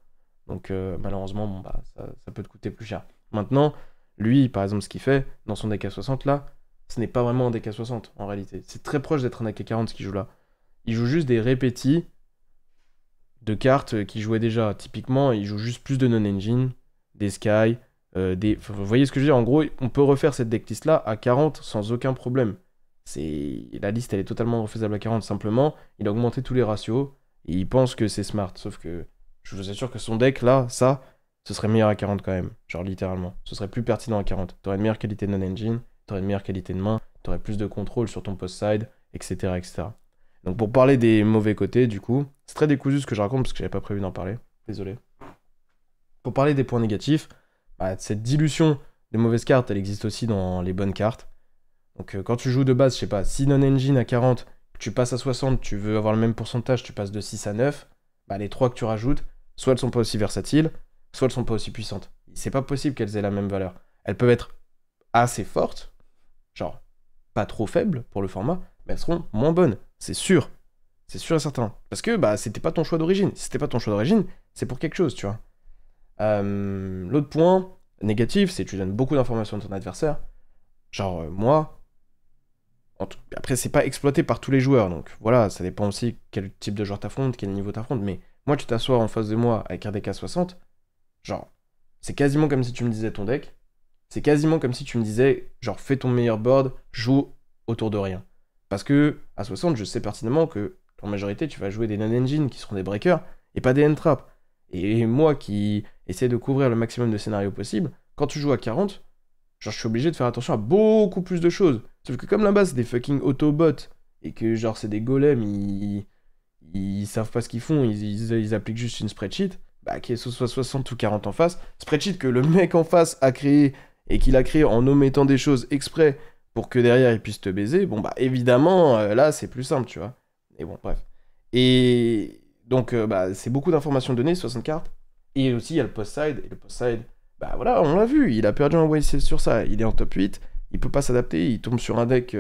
Donc malheureusement, bon, bah, ça peut te coûter plus cher. Maintenant, lui, par exemple, ce qu'il fait dans son deck à 60 là, ce n'est pas vraiment un deck à 60 en réalité. C'est très proche d'être un deck à 40 ce qu'il joue là. Il joue juste des répétis de cartes qu'il jouait déjà. Typiquement, il joue juste plus de non-engine, des sky, vous voyez ce que je veux dire? En gros, on peut refaire cette decklist là à 40 sans aucun problème. La liste, elle est totalement refaisable à 40. Simplement, il a augmenté tous les ratios et il pense que c'est smart. Sauf que je vous assure que son deck, là, ça, ce serait meilleur à 40 quand même. Genre littéralement. Ce serait plus pertinent à 40. T'aurais une meilleure qualité de non-engine, t'aurais une meilleure qualité de main, t'aurais plus de contrôle sur ton post-side, etc., etc. Donc pour parler des mauvais côtés, du coup, c'est très décousu ce que je raconte parce que j'avais pas prévu d'en parler. Désolé. Pour parler des points négatifs, bah, cette dilution des mauvaises cartes, elle existe aussi dans les bonnes cartes. Donc quand tu joues de base, je sais pas, si non-engine à 40, tu passes à 60, tu veux avoir le même pourcentage, tu passes de 6 à 9, bah les 3 que tu rajoutes, soit elles sont pas aussi versatiles, soit elles sont pas aussi puissantes. C'est pas possible qu'elles aient la même valeur. Elles peuvent être assez fortes, genre pas trop faibles pour le format, mais elles seront moins bonnes, c'est sûr. C'est sûr et certain. Parce que bah c'était pas ton choix d'origine. Si c'était pas ton choix d'origine, c'est pour quelque chose, tu vois. L'autre point négatif, c'est que tu donnes beaucoup d'informations à ton adversaire. Genre moi, après, c'est pas exploité par tous les joueurs, donc voilà, ça dépend aussi quel type de joueur t'affrontes, quel niveau t'affrontes, mais moi, tu t'assois en face de moi avec un deck à 60, genre, c'est quasiment comme si tu me disais ton deck, c'est quasiment comme si tu me disais, genre, fais ton meilleur board, joue autour de rien. Parce que, à 60, je sais pertinemment que, en majorité, tu vas jouer des non-engine qui seront des breakers, et pas des end-traps. Et moi qui essaie de couvrir le maximum de scénarios possibles, quand tu joues à 40, genre, je suis obligé de faire attention à beaucoup plus de choses. Sauf que comme là-bas, c'est des fucking Autobots, et que genre, c'est des golems, ils savent pas ce qu'ils font, ils appliquent juste une spreadsheet, bah, qu'il soit 60 ou 40 en face, spreadsheet que le mec en face a créé, et qu'il a créé en omettant des choses exprès pour que derrière il puisse te baiser, bon, bah, évidemment, là, c'est plus simple, tu vois. Et bon, bref. Et donc, bah, c'est beaucoup d'informations données, 60 cartes. Et aussi, il y a le post-side, et le post-side, bah voilà, on l'a vu, il a perdu un YCS sur ça, il est en top 8, il peut pas s'adapter, il tombe sur un deck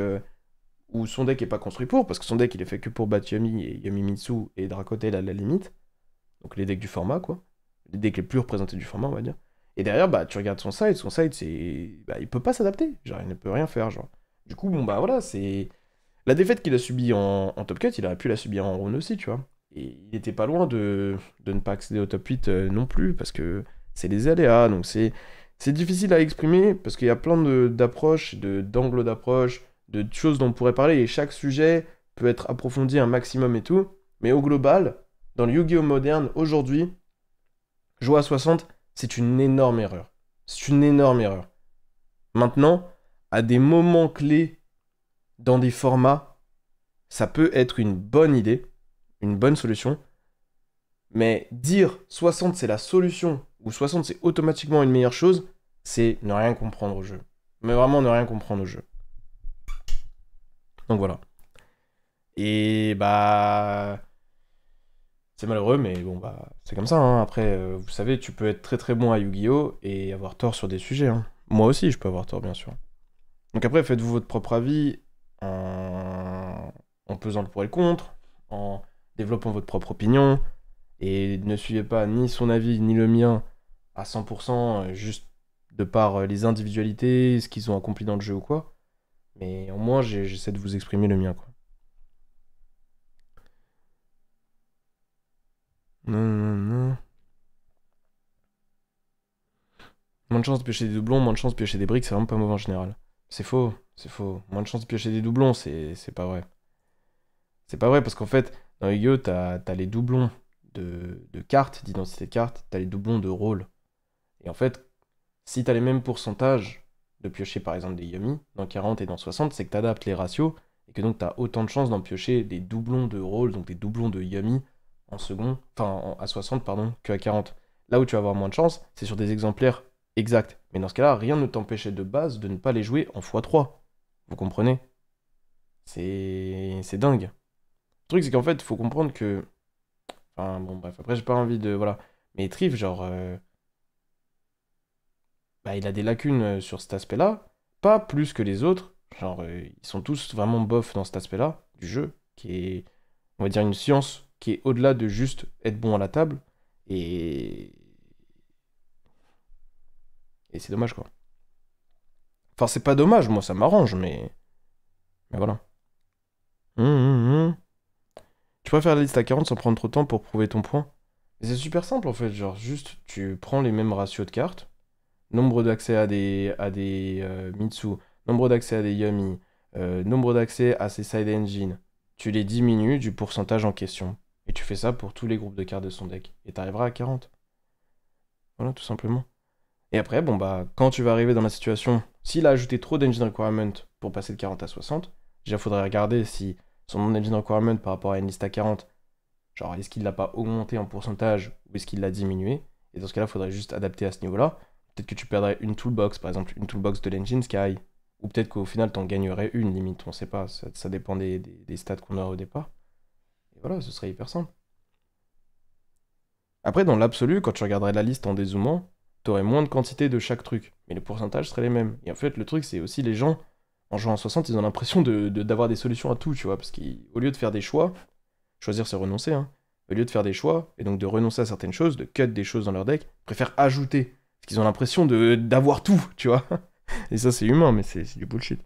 où son deck est pas construit pour, parce que son deck il est fait que pour battre Yumi et Yamimitsu et Dracotail à la limite, donc les decks du format quoi, les decks les plus représentés du format on va dire. Et derrière bah tu regardes son side c'est, bah il peut pas s'adapter, genre il ne peut rien faire genre. Du coup bon bah voilà c'est la défaite qu'il a subie en top cut, il aurait pu la subir en round aussi tu vois. Et il était pas loin de ne pas accéder au top 8 non plus, parce que c'est des aléas, donc c'est difficile à exprimer, parce qu'il y a plein d'approches, d'angles d'approche, de choses dont on pourrait parler, et chaque sujet peut être approfondi un maximum et tout, mais au global, dans le Yu-Gi-Oh! Moderne, aujourd'hui, jouer à 60, c'est une énorme erreur. C'est une énorme erreur. Maintenant, à des moments clés, dans des formats, ça peut être une bonne idée, une bonne solution, Mais dire 60 c'est la solution, ou 60 c'est automatiquement une meilleure chose, c'est ne rien comprendre au jeu. Mais vraiment ne rien comprendre au jeu. Donc voilà. Et bah... C'est malheureux, mais bon, bah, c'est comme ça, hein. Après, vous savez, tu peux être très très bon à Yu-Gi-Oh! Et avoir tort sur des sujets, hein. Moi aussi, je peux avoir tort, bien sûr. Donc après, faites-vous votre propre avis en pesant le pour et le contre, en développant votre propre opinion, et ne suivez pas ni son avis ni le mien à 100%, juste de par les individualités, ce qu'ils ont accompli dans le jeu ou quoi. Mais au moins, j'essaie de vous exprimer le mien, quoi. Non, non, non. Moins de chance de piocher des doublons, moins de chance de piocher des briques, c'est vraiment pas mauvais en général. C'est faux, c'est faux. Moins de chance de piocher des doublons, c'est pas vrai. C'est pas vrai parce qu'en fait, dans Yu-Gi-Oh! T'as les doublons de cartes, d'identité de cartes, t'as les doublons de rôle. Et en fait, si t'as les mêmes pourcentages de piocher par exemple des Yumi dans 40 et dans 60, c'est que t'adaptes les ratios et que donc t'as autant de chances d'en piocher des doublons de rôle, donc des doublons de Yumi en second, à 60 pardon, que à 40. Là où tu vas avoir moins de chance, c'est sur des exemplaires exacts. Mais dans ce cas-là, rien ne t'empêchait de base de ne pas les jouer en x3. Vous comprenez? C'est dingue. Le truc, c'est qu'en fait, il faut comprendre que. Enfin, bon, bref, après, j'ai pas envie de. Voilà. Mais Triff, genre. Bah, il a des lacunes sur cet aspect-là. Pas plus que les autres. Genre, ils sont tous vraiment bof dans cet aspect-là du jeu, qui est, on va dire, une science qui est au-delà de juste être bon à la table. Et. Et c'est dommage, quoi. Enfin, c'est pas dommage, moi, ça m'arrange, mais. Mais voilà. Hum. Tu préfères la liste à 40 sans prendre trop de temps pour prouver ton point? Mais c'est super simple, en fait. Genre, juste, tu prends les mêmes ratios de cartes. Nombre d'accès à des Mitsu, nombre d'accès à des Yami, nombre d'accès à ces side engines. Tu les diminues du pourcentage en question. Et tu fais ça pour tous les groupes de cartes de son deck. Et t'arriveras à 40. Voilà, tout simplement. Et après, bon bah, quand tu vas arriver dans la situation, s'il a ajouté trop d'engine requirement pour passer de 40 à 60, déjà faudrait regarder si son engine requirement par rapport à une liste à 40, genre est-ce qu'il l'a pas augmenté en pourcentage ou est-ce qu'il l'a diminué? Et dans ce cas-là, il faudrait juste adapter à ce niveau-là. Peut-être que tu perdrais une toolbox, par exemple une toolbox de l'engine Sky. Ou peut-être qu'au final, t'en gagnerais une limite, on sait pas. Ça dépend des stats qu'on aura au départ. Et voilà, ce serait hyper simple. Après, dans l'absolu, quand tu regarderais la liste en dézoomant, t'aurais moins de quantité de chaque truc. Mais les pourcentages seraient les mêmes. Et en fait, le truc, c'est aussi les gens, en jouant à 60, ils ont l'impression d'avoir des solutions à tout, tu vois. Parce qu'au lieu de faire des choix, choisir c'est renoncer, hein. Au lieu de faire des choix, et donc de renoncer à certaines choses, de cut des choses dans leur deck, ils préfèrent ajouter. Parce qu'ils ont l'impression d'avoir tout, tu vois. Et ça, c'est humain, mais c'est du bullshit.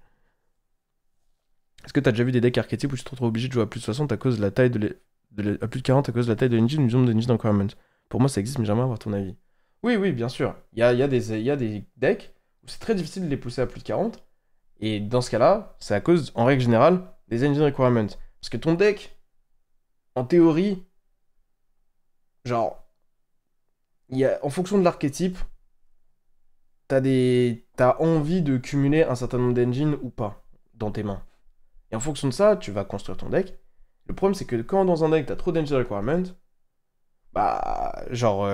Est-ce que t'as déjà vu des decks archétypes où tu te retrouves obligé de jouer à plus de 60 à cause de la taille à plus de 40 à cause de la taille de l'engine ou du nombre d'engine requirements? Pour moi, ça existe, mais j'aimerais avoir ton avis. Oui, oui, bien sûr. Il y a des decks où c'est très difficile de les pousser à plus de 40. Et dans ce cas-là, c'est à cause, en règle générale, des engine requirements. Parce que ton deck, en théorie, genre, en fonction de l'archétype, t'as envie de cumuler un certain nombre d'engines ou pas dans tes mains. Et en fonction de ça, tu vas construire ton deck. Le problème, c'est que quand dans un deck, t'as trop d'engine requirements, bah, genre,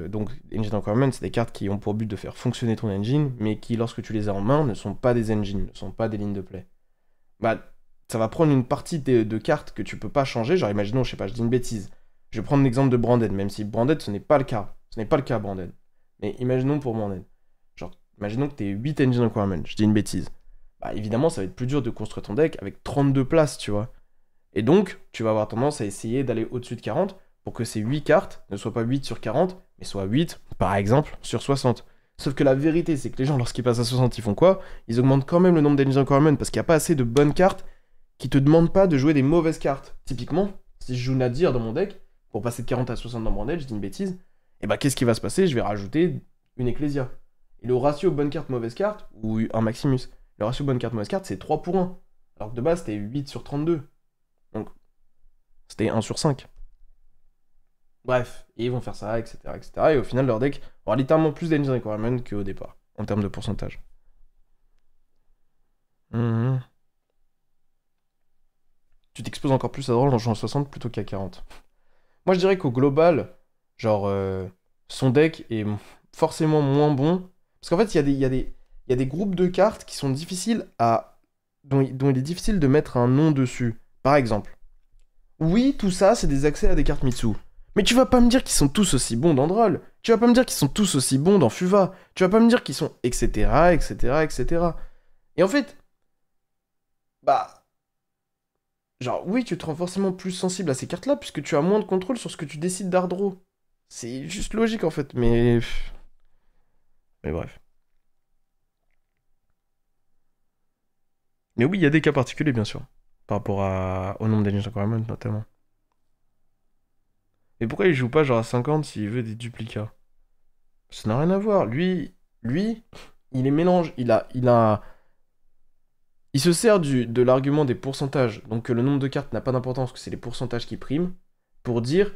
donc, engine requirements, c'est des cartes qui ont pour but de faire fonctionner ton engine, mais qui, lorsque tu les as en main, ne sont pas des engines, ne sont pas des lignes de play. Bah, ça va prendre une partie de cartes que tu peux pas changer. Genre, imaginons, je sais pas, je dis une bêtise. Je vais prendre l'exemple de Branded, même si Branded, ce n'est pas le cas. Ce n'est pas le cas, Branded. Mais imaginons pour Branded. Genre, imaginons que tu aies 8 engine requirements. Je dis une bêtise. Bah, évidemment, ça va être plus dur de construire ton deck avec 32 places, tu vois. Et donc, tu vas avoir tendance à essayer d'aller au-dessus de 40 pour que ces 8 cartes ne soient pas 8 sur 40, mais soient 8, par exemple, sur 60. Sauf que la vérité, c'est que les gens, lorsqu'ils passent à 60, ils font quoi? Ils augmentent quand même le nombre d'engine requirements parce qu'il n'y a pas assez de bonnes cartes qui te demandent pas de jouer des mauvaises cartes. Typiquement, si je joue Nadir dans mon deck, pour passer de 40 à 60 dans mon deck, je dis une bêtise, et bah qu'est-ce qui va se passer? Je vais rajouter une Ecclesia. Et le ratio bonne carte, mauvaise carte, ou un Maximus, le ratio bonne carte, mauvaise carte, c'est 3 pour 1. Alors que de base, c'était 8 sur 32. Donc, c'était 1 sur 5. Bref, et ils vont faire ça, etc., etc. Et au final, leur deck aura littéralement plus d'engine requirement qu'au départ, en termes de pourcentage. Mhm. Tu t'exposes encore plus à drôle en jouant à 60 plutôt qu'à 40. Moi, je dirais qu'au global, genre, son deck est forcément moins bon. Parce qu'en fait, il y a des groupes de cartes qui sont difficiles à... dont il est difficile de mettre un nom dessus. Par exemple, oui, tout ça, c'est des accès à des cartes Mitsu. Mais tu vas pas me dire qu'ils sont tous aussi bons dans Droll. Tu vas pas me dire qu'ils sont tous aussi bons dans Fuva. Tu vas pas me dire qu'ils sont... etc., etc., etc. Et en fait, bah... genre, oui, tu te rends forcément plus sensible à ces cartes-là, puisque tu as moins de contrôle sur ce que tu décides d'Ardro. C'est juste logique, en fait, mais... Mais bref. Mais oui, il y a des cas particuliers, bien sûr. Par rapport au nombre d'Engine Requirements, notamment. Et pourquoi il joue pas genre à 50 s'il veut des duplicats? Ça n'a rien à voir. Lui, il est mélange. Il se sert de l'argument des pourcentages, donc que le nombre de cartes n'a pas d'importance, que c'est les pourcentages qui priment, pour dire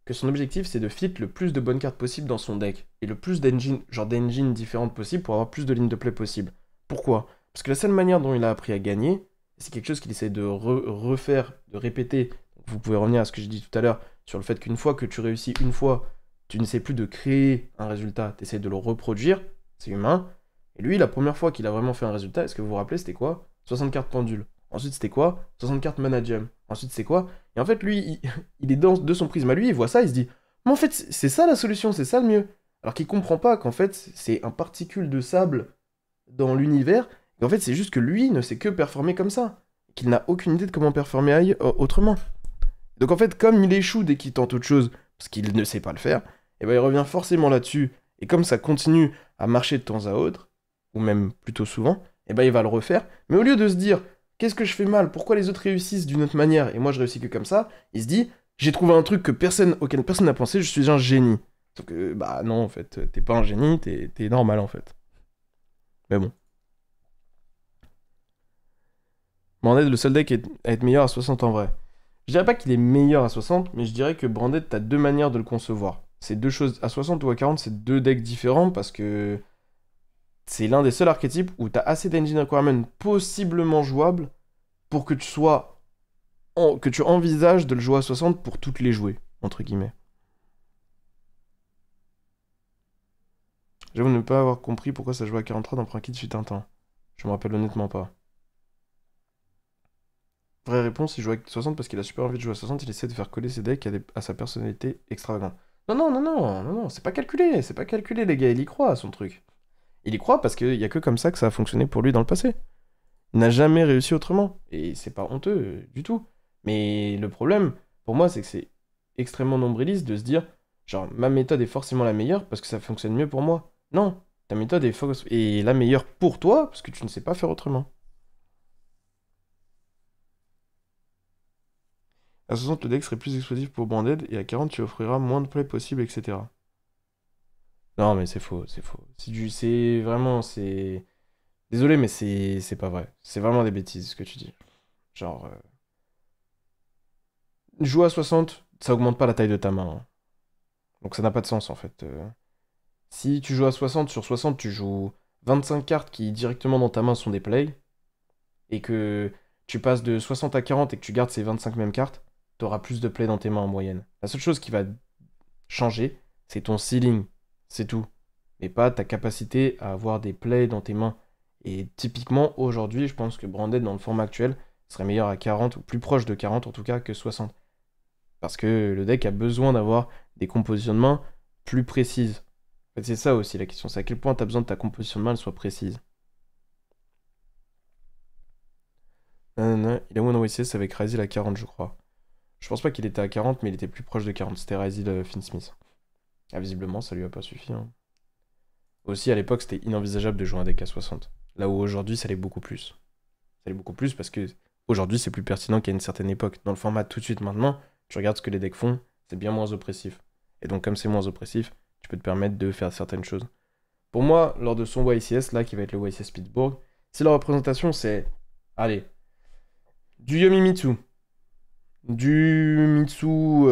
que son objectif c'est de fit le plus de bonnes cartes possible dans son deck, et le plus d'engines différentes possibles pour avoir plus de lignes de play possible. Pourquoi? Parce que la seule manière dont il a appris à gagner, c'est quelque chose qu'il essaie de refaire, de répéter. Vous pouvez revenir à ce que j'ai dit tout à l'heure, sur le fait qu'une fois que tu réussis une fois, tu n'essaies plus de créer un résultat, tu essaies de le reproduire, c'est humain. Et lui, la première fois qu'il a vraiment fait un résultat, est-ce que vous vous rappelez, c'était quoi? 60 cartes pendule. Ensuite, c'était quoi? 60 cartes managem. Ensuite, c'est quoi? Et en fait, lui, il est de son prisme à lui, il voit ça, il se dit, mais en fait, c'est ça la solution, c'est ça le mieux. Alors qu'il comprend pas qu'en fait, c'est un particule de sable dans l'univers, et en fait, c'est juste que lui ne sait que performer comme ça. Qu'il n'a aucune idée de comment performer autrement. Donc en fait, comme il échoue dès qu'il tente autre chose, parce qu'il ne sait pas le faire, et ben il revient forcément là-dessus. Et comme ça continue à marcher de temps à autre, ou même plutôt souvent, et ben il va le refaire. Mais au lieu de se dire, qu'est-ce que je fais mal? Pourquoi les autres réussissent d'une autre manière et moi je réussis que comme ça? Il se dit, j'ai trouvé un truc auquel personne n'a pensé, je suis un génie. Sauf que, bah non, en fait, t'es pas un génie, t'es normal en fait. Mais bon. Branded, le seul deck à être meilleur à 60 en vrai. Je dirais pas qu'il est meilleur à 60, mais je dirais que Branded, t'as deux manières de le concevoir. C'est deux choses, à 60 ou à 40, c'est deux decks différents parce que c'est l'un des seuls archétypes où t'as assez d'engine requirement possiblement jouable pour que que tu envisages de le jouer à 60 pour toutes les jouer, entre guillemets. J'avoue ne pas avoir compris pourquoi ça jouait à 43 dans Prankit fut un temps. Je me rappelle honnêtement pas. Vraie réponse, il joue à 60 parce qu'il a super envie de jouer à 60, il essaie de faire coller ses decks à sa personnalité extravagante. Non, non, non, non, non, non, c'est pas calculé, les gars, il y croit à son truc. Il y croit parce qu'il y a que comme ça que ça a fonctionné pour lui dans le passé. Il n'a jamais réussi autrement, et c'est pas honteux du tout. Mais le problème, pour moi, c'est que c'est extrêmement nombriliste de se dire, genre, ma méthode est forcément la meilleure parce que ça fonctionne mieux pour moi. Non, ta méthode est la meilleure pour toi parce que tu ne sais pas faire autrement. À 60, le deck serait plus explosif pour Branded, et à 40, tu offriras moins de play possible, etc. Non, mais c'est faux, c'est faux. C'est vraiment, c'est... Désolé, mais c'est pas vrai. C'est vraiment des bêtises, ce que tu dis. Genre, jouer à 60, ça augmente pas la taille de ta main, hein. Donc ça n'a pas de sens, en fait. Si tu joues à 60, sur 60, tu joues 25 cartes qui, directement dans ta main, sont des plays, et que tu passes de 60 à 40 et que tu gardes ces 25 mêmes cartes, t'auras plus de plays dans tes mains en moyenne. La seule chose qui va changer, c'est ton ceiling, c'est tout. Mais pas ta capacité à avoir des plays dans tes mains. Et typiquement, aujourd'hui, je pense que Branded, dans le format actuel, serait meilleur à 40, ou plus proche de 40 en tout cas, que 60. Parce que le deck a besoin d'avoir des compositions de main plus précises. En fait, c'est ça aussi la question, c'est à quel point tu as besoin de ta composition de main elle soit précise. Nanana, il a moins dans WCS avec Ryzel à 40, je crois. Je pense pas qu'il était à 40, mais il était plus proche de 40. C'était Ryzel Finsmith. Ah, visiblement, ça lui a pas suffi, hein. Aussi, à l'époque, c'était inenvisageable de jouer un deck à 60. Là où aujourd'hui, ça l'est beaucoup plus. Ça l'est beaucoup plus parce que aujourd'hui, c'est plus pertinent qu'à une certaine époque. Dans le format tout de suite maintenant, tu regardes ce que les decks font, c'est bien moins oppressif. Et donc, comme c'est moins oppressif, tu peux te permettre de faire certaines choses. Pour moi, lors de son YCS, là, qui va être le YCS Pittsburgh, si la représentation, c'est, allez, du Yomimitsu, du Mitsu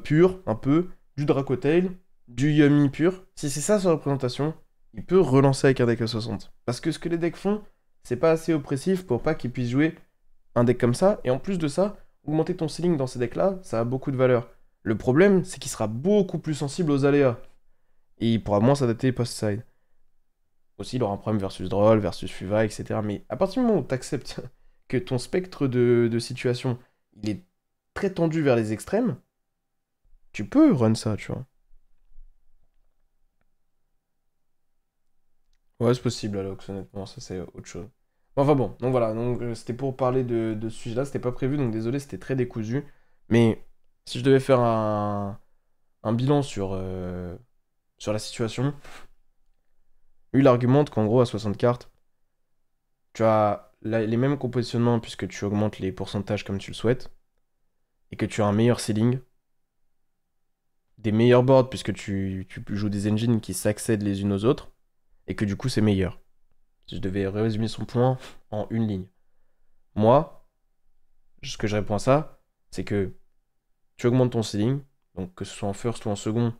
pur, un peu, du Dracotail, du Yumi pur, si c'est ça sa représentation, il peut relancer avec un deck à 60. Parce que ce que les decks font, c'est pas assez oppressif pour pas qu'ils puissent jouer un deck comme ça, et en plus de ça, augmenter ton ceiling dans ces decks-là, ça a beaucoup de valeur. Le problème, c'est qu'il sera beaucoup plus sensible aux aléas. Et il pourra moins s'adapter post-side. Aussi, il aura un problème versus draw, versus fuva, etc. Mais à partir du moment où tu acceptes que ton spectre de situation, il est très tendu vers les extrêmes, tu peux run ça, tu vois. Ouais, c'est possible, Alox, honnêtement, ça c'est autre chose. Enfin bon, donc voilà, donc c'était pour parler de ce sujet-là, c'était pas prévu, donc désolé, c'était très décousu. Mais si je devais faire un bilan sur la situation, lui il argumente qu'en gros à 60 cartes, tu as les mêmes compositionnements puisque tu augmentes les pourcentages comme tu le souhaites, et que tu as un meilleur ceiling, des meilleurs boards puisque tu joues des engines qui s'accèdent les unes aux autres, et que du coup c'est meilleur. Si je devais résumer son point en une ligne. Moi, ce que je réponds à ça, c'est que tu augmentes ton ceiling, donc que ce soit en first ou en second,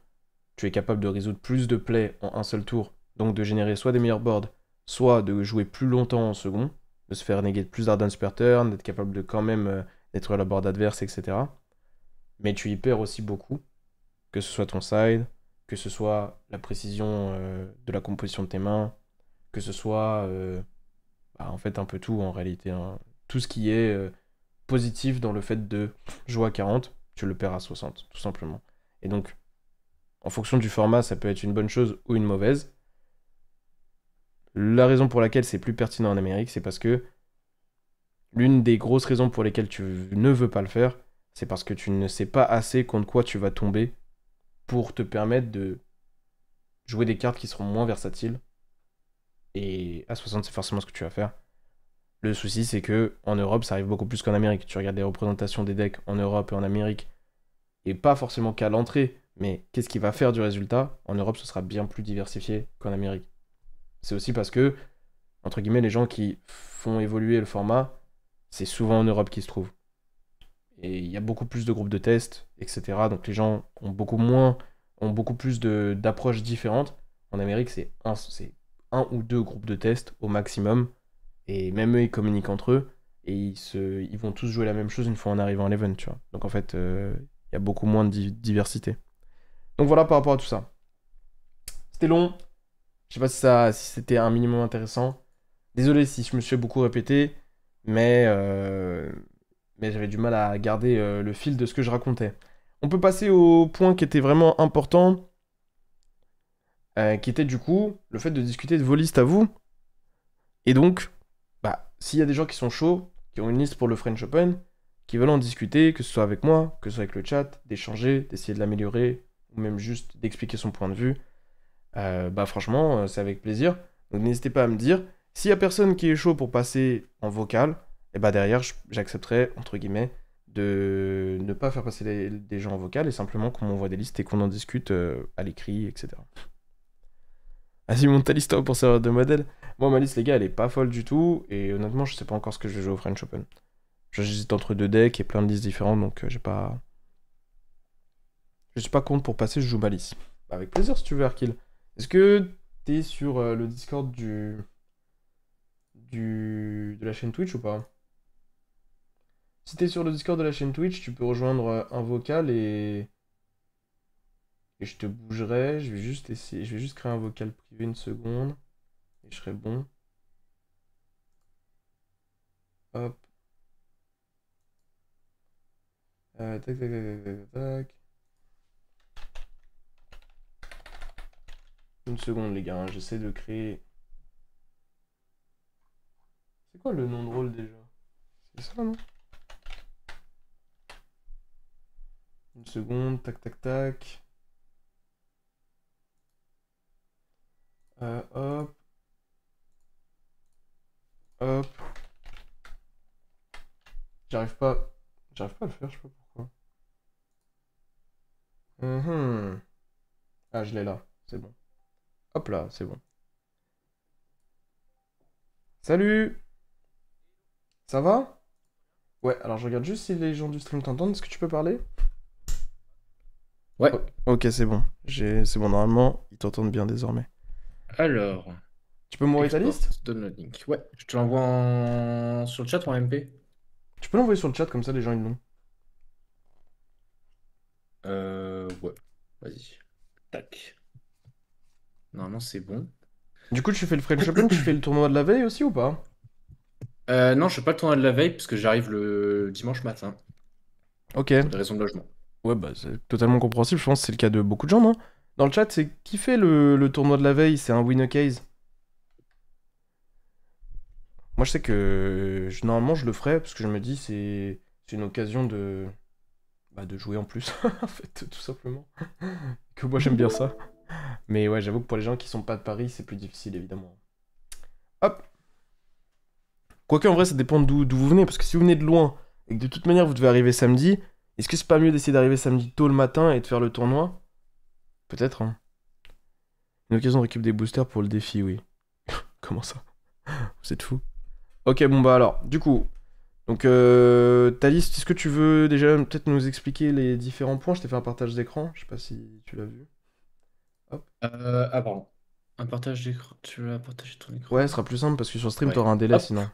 tu es capable de résoudre plus de plays en un seul tour, donc de générer soit des meilleurs boards, soit de jouer plus longtemps en second, de se faire néguer plus d'ardance per turn, d'être capable de quand même détruire la board adverse, etc. Mais tu y perds aussi beaucoup, que ce soit ton side, que ce soit la précision de la composition de tes mains, que ce soit en fait un peu tout en réalité, hein. Tout ce qui est positif dans le fait de jouer à 40, tu le perds à 60, tout simplement. Et donc, en fonction du format, ça peut être une bonne chose ou une mauvaise. La raison pour laquelle c'est plus pertinent en Amérique, c'est parce que l'une des grosses raisons pour lesquelles tu ne veux pas le faire, c'est parce que tu ne sais pas assez contre quoi tu vas tomber pour te permettre de jouer des cartes qui seront moins versatiles. Et à 60, c'est forcément ce que tu vas faire. Le souci, c'est que en Europe, ça arrive beaucoup plus qu'en Amérique. Tu regardes les représentations des decks en Europe et en Amérique, et pas forcément qu'à l'entrée, mais qu'est-ce qui va faire du résultat? En Europe, ce sera bien plus diversifié qu'en Amérique. C'est aussi parce que, entre guillemets, les gens qui font évoluer le format, c'est souvent en Europe qu'ils se trouvent. Et il y a beaucoup plus de groupes de tests, etc. Donc les gens ont beaucoup plus d'approches différentes. En Amérique, c'est un ou deux groupes de tests au maximum. Et même eux, ils communiquent entre eux. Et ils vont tous jouer la même chose une fois en arrivant à l'event, tu vois. Donc en fait, il y a beaucoup moins de diversité. Donc voilà par rapport à tout ça. C'était long. Je sais pas si c'était un minimum intéressant. Désolé si je me suis beaucoup répété, mais, euh, mais j'avais du mal à garder le fil de ce que je racontais. On peut passer au point qui était vraiment important, qui était du coup le fait de discuter de vos listes à vous. Et donc, bah, s'il y a des gens qui sont chauds, qui ont une liste pour le French Open, qui veulent en discuter, que ce soit avec moi, que ce soit avec le chat, d'échanger, d'essayer de l'améliorer, ou même juste d'expliquer son point de vue, bah franchement, c'est avec plaisir. Donc n'hésitez pas à me dire. S'il y a personne qui est chaud pour passer en vocal, et bah derrière, j'accepterai, entre guillemets, de ne pas faire passer des gens en vocal et simplement qu'on m'envoie des listes et qu'on en discute à l'écrit, etc. Vas-y, monte ta liste pour savoir de modèles. Moi, ma liste, les gars, elle est pas folle du tout. Et honnêtement, je sais pas encore ce que je vais jouer au French Open. J'hésite entre deux decks et plein de listes différentes, donc j'ai pas. Je suis pas contre pour passer, je joue ma liste. Avec plaisir si tu veux, Arkil. Est-ce que t'es sur le Discord de la chaîne Twitch ou pas? Si t'es sur le Discord de la chaîne Twitch, tu peux rejoindre un vocal et je te bougerai. Je vais juste essayer. Je vais juste créer un vocal privé une seconde. Et je serai bon. Hop. Tac, tac, tac, tac, tac, tac. Une seconde, les gars, hein, j'essaie de créer. C'est quoi le nom de rôle déjà? C'est ça, non? Une seconde, tac, tac, tac. Hop, hop. J'arrive pas. J'arrive pas à le faire, je sais pas pourquoi. Mhm. Ah, je l'ai là, c'est bon. Hop là, c'est bon. Salut! Ça va? Ouais, alors je regarde juste si les gens du stream t'entendent. Est-ce que tu peux parler? Ouais. Oh, ok, c'est bon. C'est bon, normalement, ils t'entendent bien désormais. Alors, Tu peux m'envoyer ta export, liste? donne le link. Ouais, je te l'envoie sur le chat ou en MP. Tu peux l'envoyer sur le chat, comme ça les gens ils l'ont. Ouais. Vas-y. Tac. Normalement, c'est bon. Du coup, tu fais le French Open, tu fais le tournoi de la veille aussi ou pas? Non, je fais pas le tournoi de la veille parce que j'arrive le dimanche matin Ok. pour des raisons de logement. Ouais, bah c'est totalement compréhensible, je pense que c'est le cas de beaucoup de gens, non? Dans le chat, c'est qui fait le tournoi de la veille? C'est un win a case. Moi, je sais que normalement, je le ferais parce que je me dis c'est une occasion de jouer en plus, en fait, tout simplement. Que moi, j'aime bien ça. Mais ouais, j'avoue que pour les gens qui sont pas de Paris, c'est plus difficile, évidemment. Hop. Quoique, en vrai, ça dépend d'où vous venez. Parce que si vous venez de loin et que de toute manière, vous devez arriver samedi, est-ce que c'est pas mieux d'essayer d'arriver samedi tôt le matin et de faire le tournoi? Peut-être, hein. Une occasion de récupérer des boosters pour le défi, oui. Comment ça? Vous êtes fous. Ok, bon bah alors, du coup, donc ta liste, est-ce que tu veux déjà peut-être nous expliquer les différents points? Je t'ai fait un partage d'écran, je sais pas si tu l'as vu. Hop. Pardon. Un partage d'écran. Tu veux partager ton Ouais, écran? ce sera plus simple parce que sur stream, Ouais. t'auras un délai Hop. sinon.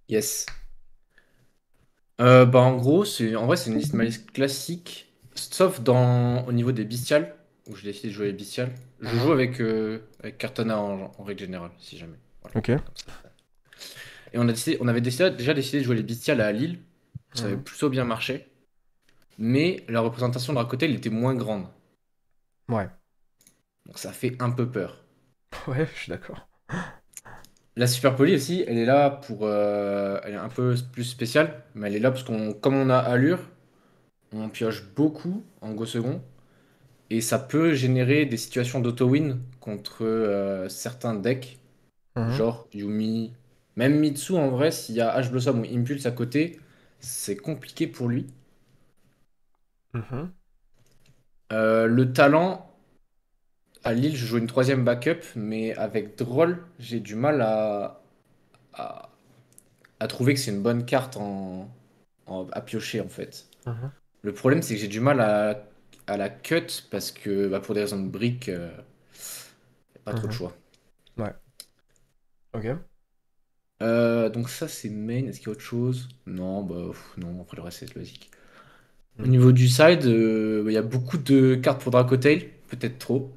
Yes. En gros, en vrai, c'est une liste ma liste classique, sauf au niveau des bestiales, où j'ai décidé de jouer les bestiales. Je Mhm. joue avec Cartana en règle générale, si jamais. Voilà, Ok. comme ça. Et on avait déjà décidé de jouer les bestiales à Lille. Ça avait Mhm. plutôt bien marché. Mais la représentation de Rakotel était moins grande. Ouais. Donc ça fait un peu peur. Ouais, je suis d'accord. La Super Poly aussi, elle est là elle est un peu plus spéciale, mais elle est là parce comme on a allure, on pioche beaucoup en go second. Et ça peut générer des situations d'auto-win contre certains decks, Mhm. genre Yumi. Même Mitsu, en vrai, s'il y a H-Blossom ou Impulse à côté, c'est compliqué pour lui. Mhm. Le talent, à Lille, je joue une troisième backup, mais avec Droll, j'ai du mal à, à trouver que c'est une bonne carte à piocher, en fait. Mhm. Le problème, c'est que j'ai du mal à la cut parce que bah, pour des raisons de briques, pas trop de Mhm. choix. Ouais. Ok. Donc ça c'est main, est-ce qu'il y a autre chose? Non, bah non, après le reste c'est logique. Au Mhm. niveau du side, il y a beaucoup de cartes pour Dracotail, peut-être trop,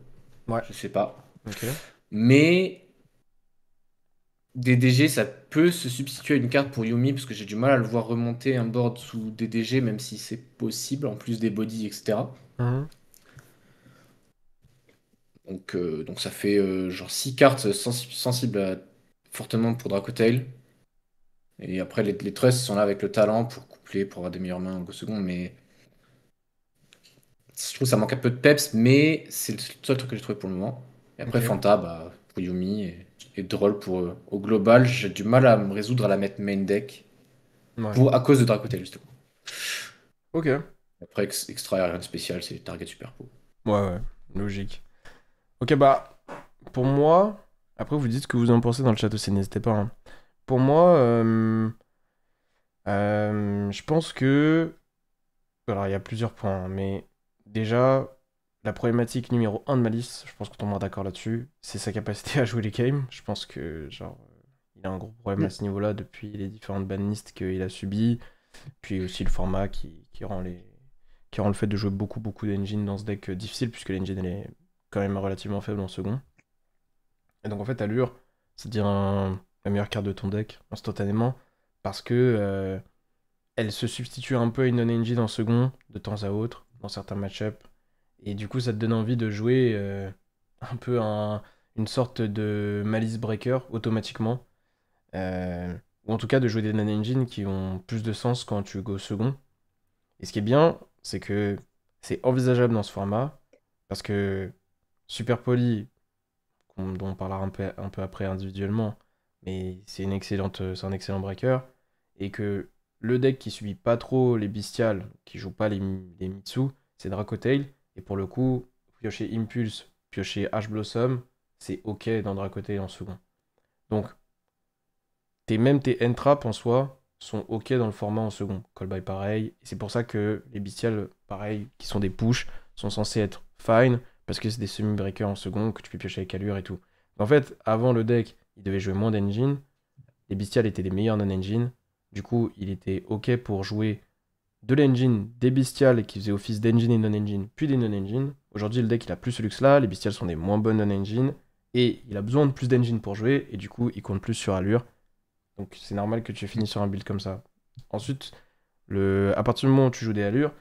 Ouais. je sais pas. Ok. Mais DDG ça peut se substituer à une carte pour Yumi parce que j'ai du mal à le voir remonter un board sous DDG même si c'est possible en plus des bodies etc. Mhm. Donc ça fait genre 6 cartes sensibles fortement pour Dracotail. Et après les trusts sont là avec le talent pour coupler, pour avoir des meilleures mains au second, mais je trouve que ça manque un peu de peps, mais c'est le seul truc que j'ai trouvé pour le moment. Et après, Ok. Fanta, bah, pour Yumi et Droll au global, j'ai du mal à me résoudre à la mettre main deck Ouais. à cause de Dracotel, justement. Ok. Après, extra, y a rien de spécial, c'est target super po. Ouais, ouais. Logique. Ok, bah, pour moi, après vous dites ce que vous en pensez dans le chat aussi, n'hésitez pas, hein. Pour moi, je pense que... Alors, il y a plusieurs points, hein, mais déjà, la problématique numéro un de ma liste, je pense qu'on tombera d'accord là-dessus, c'est sa capacité à jouer les games. Je pense que, genre, il a un gros problème à Mm. ce niveau-là depuis les différentes banlistes qu'il a subies, puis aussi le format qui rend le fait de jouer beaucoup, beaucoup d'engine dans ce deck difficile, puisque l'engine, elle est quand même relativement faible en second. Et donc, en fait, Allure, ça devient la meilleure carte de ton deck, instantanément, parce que elle se substitue un peu à une non-engine en second, de temps à autre, dans certains match-ups. Et du coup, ça te donne envie de jouer un peu une sorte de malice breaker automatiquement. Ou en tout cas, de jouer des non-engines qui ont plus de sens quand tu go second. Et ce qui est bien, c'est que c'est envisageable dans ce format, parce que Super Poly, dont on parlera un peu après individuellement, mais c'est un excellent breaker, et que le deck qui subit pas trop les bestiales, qui joue pas les Mitsu, c'est Dracotail, et pour le coup, piocher Impulse, piocher H-Blossom, c'est ok dans Dracotail en second. Donc, même tes N-Trap en soi sont ok dans le format en second. Call by pareil, et c'est pour ça que les bestiales, pareil, qui sont des push, sont censés être fine, parce que c'est des semi-breakers en second, que tu peux piocher avec allure et tout. En fait, avant le deck, il devait jouer moins d'engine, les bestiales étaient des meilleurs non-engine, du coup, il était ok pour jouer de l'engine, des bestiales qui faisaient office d'engine et non-engine, puis des non-engine. Aujourd'hui, le deck il a plus ce luxe-là, les bestiales sont des moins bonnes non-engine, et il a besoin de plus d'engine pour jouer, et du coup, il compte plus sur allure. Donc c'est normal que tu finis sur un build comme ça. Ensuite, à partir du moment où tu joues des allures,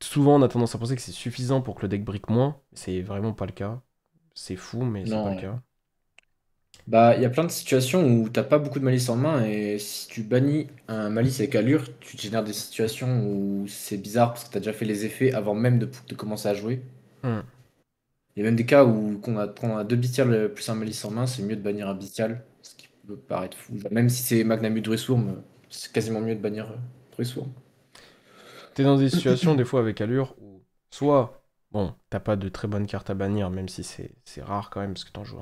souvent on a tendance à penser que c'est suffisant pour que le deck brique moins. C'est vraiment pas le cas. C'est fou, mais c'est pas le Non. cas. Bah, il y a plein de situations où t'as pas beaucoup de malice en main et si tu bannis un malice avec allure, tu te génères des situations où c'est bizarre parce que t'as déjà fait les effets avant même de commencer à jouer. Hmm. Il y a même des cas où quand on a deux bestiales plus un malice en main, c'est mieux de bannir un bestial, ce qui peut paraître fou. Même si c'est Magnamut Druiswurm, c'est quasiment mieux de bannir Druiswurm. T'es dans des situations, des fois, avec allure, où soit, bon, t'as pas de très bonnes cartes à bannir, même si c'est rare quand même, parce que t'en joues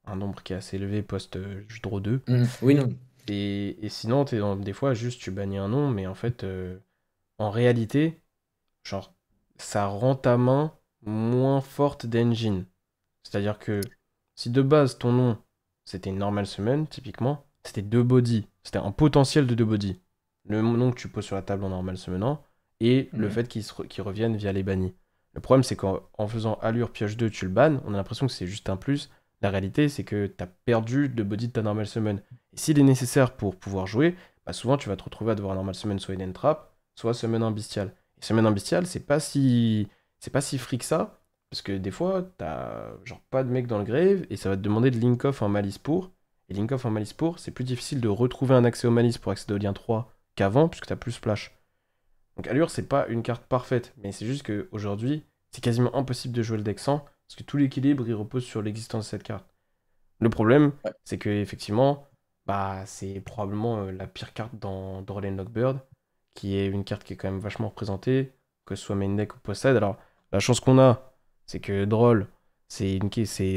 un nombre qui est assez élevé post-draw 2. Oui, non. Et sinon, des fois, juste tu bannis un nom, mais en fait, en réalité, genre, ça rend ta main moins forte d'engine. C'est-à-dire que si de base ton nom c'était une normal summon, typiquement, c'était deux bodies. C'était un potentiel de deux bodies. Le nom que tu poses sur la table en normal summonant et le Mhm. fait qu'il revienne via les bannis. Le problème c'est qu'en faisant allure pioche 2, tu le bannes, on a l'impression que c'est juste un plus. La réalité c'est que tu as perdu le body de ta normal summon. Et s'il est nécessaire pour pouvoir jouer, bah souvent tu vas te retrouver à devoir normal summon soit une trap, soit summon un bestial. Et summon un bestial, c'est pas si free que ça. Parce que des fois, t'as genre pas de mec dans le grave et ça va te demander de link off en malice pour. Et link off en malice pour, c'est plus difficile de retrouver un accès au malice pour accéder au lien 3 qu'avant, puisque t'as plus splash. Donc Allure, c'est pas une carte parfaite, mais c'est juste qu'aujourd'hui, c'est quasiment impossible de jouer le deck sans, parce que tout l'équilibre il repose sur l'existence de cette carte. Le problème, Ouais. c'est que effectivement, bah c'est probablement la pire carte dans Droll and Lockbird, qui est une carte qui est quand même vachement représentée, que ce soit main deck ou post-side. Alors, la chance qu'on a, c'est que Droll, c'est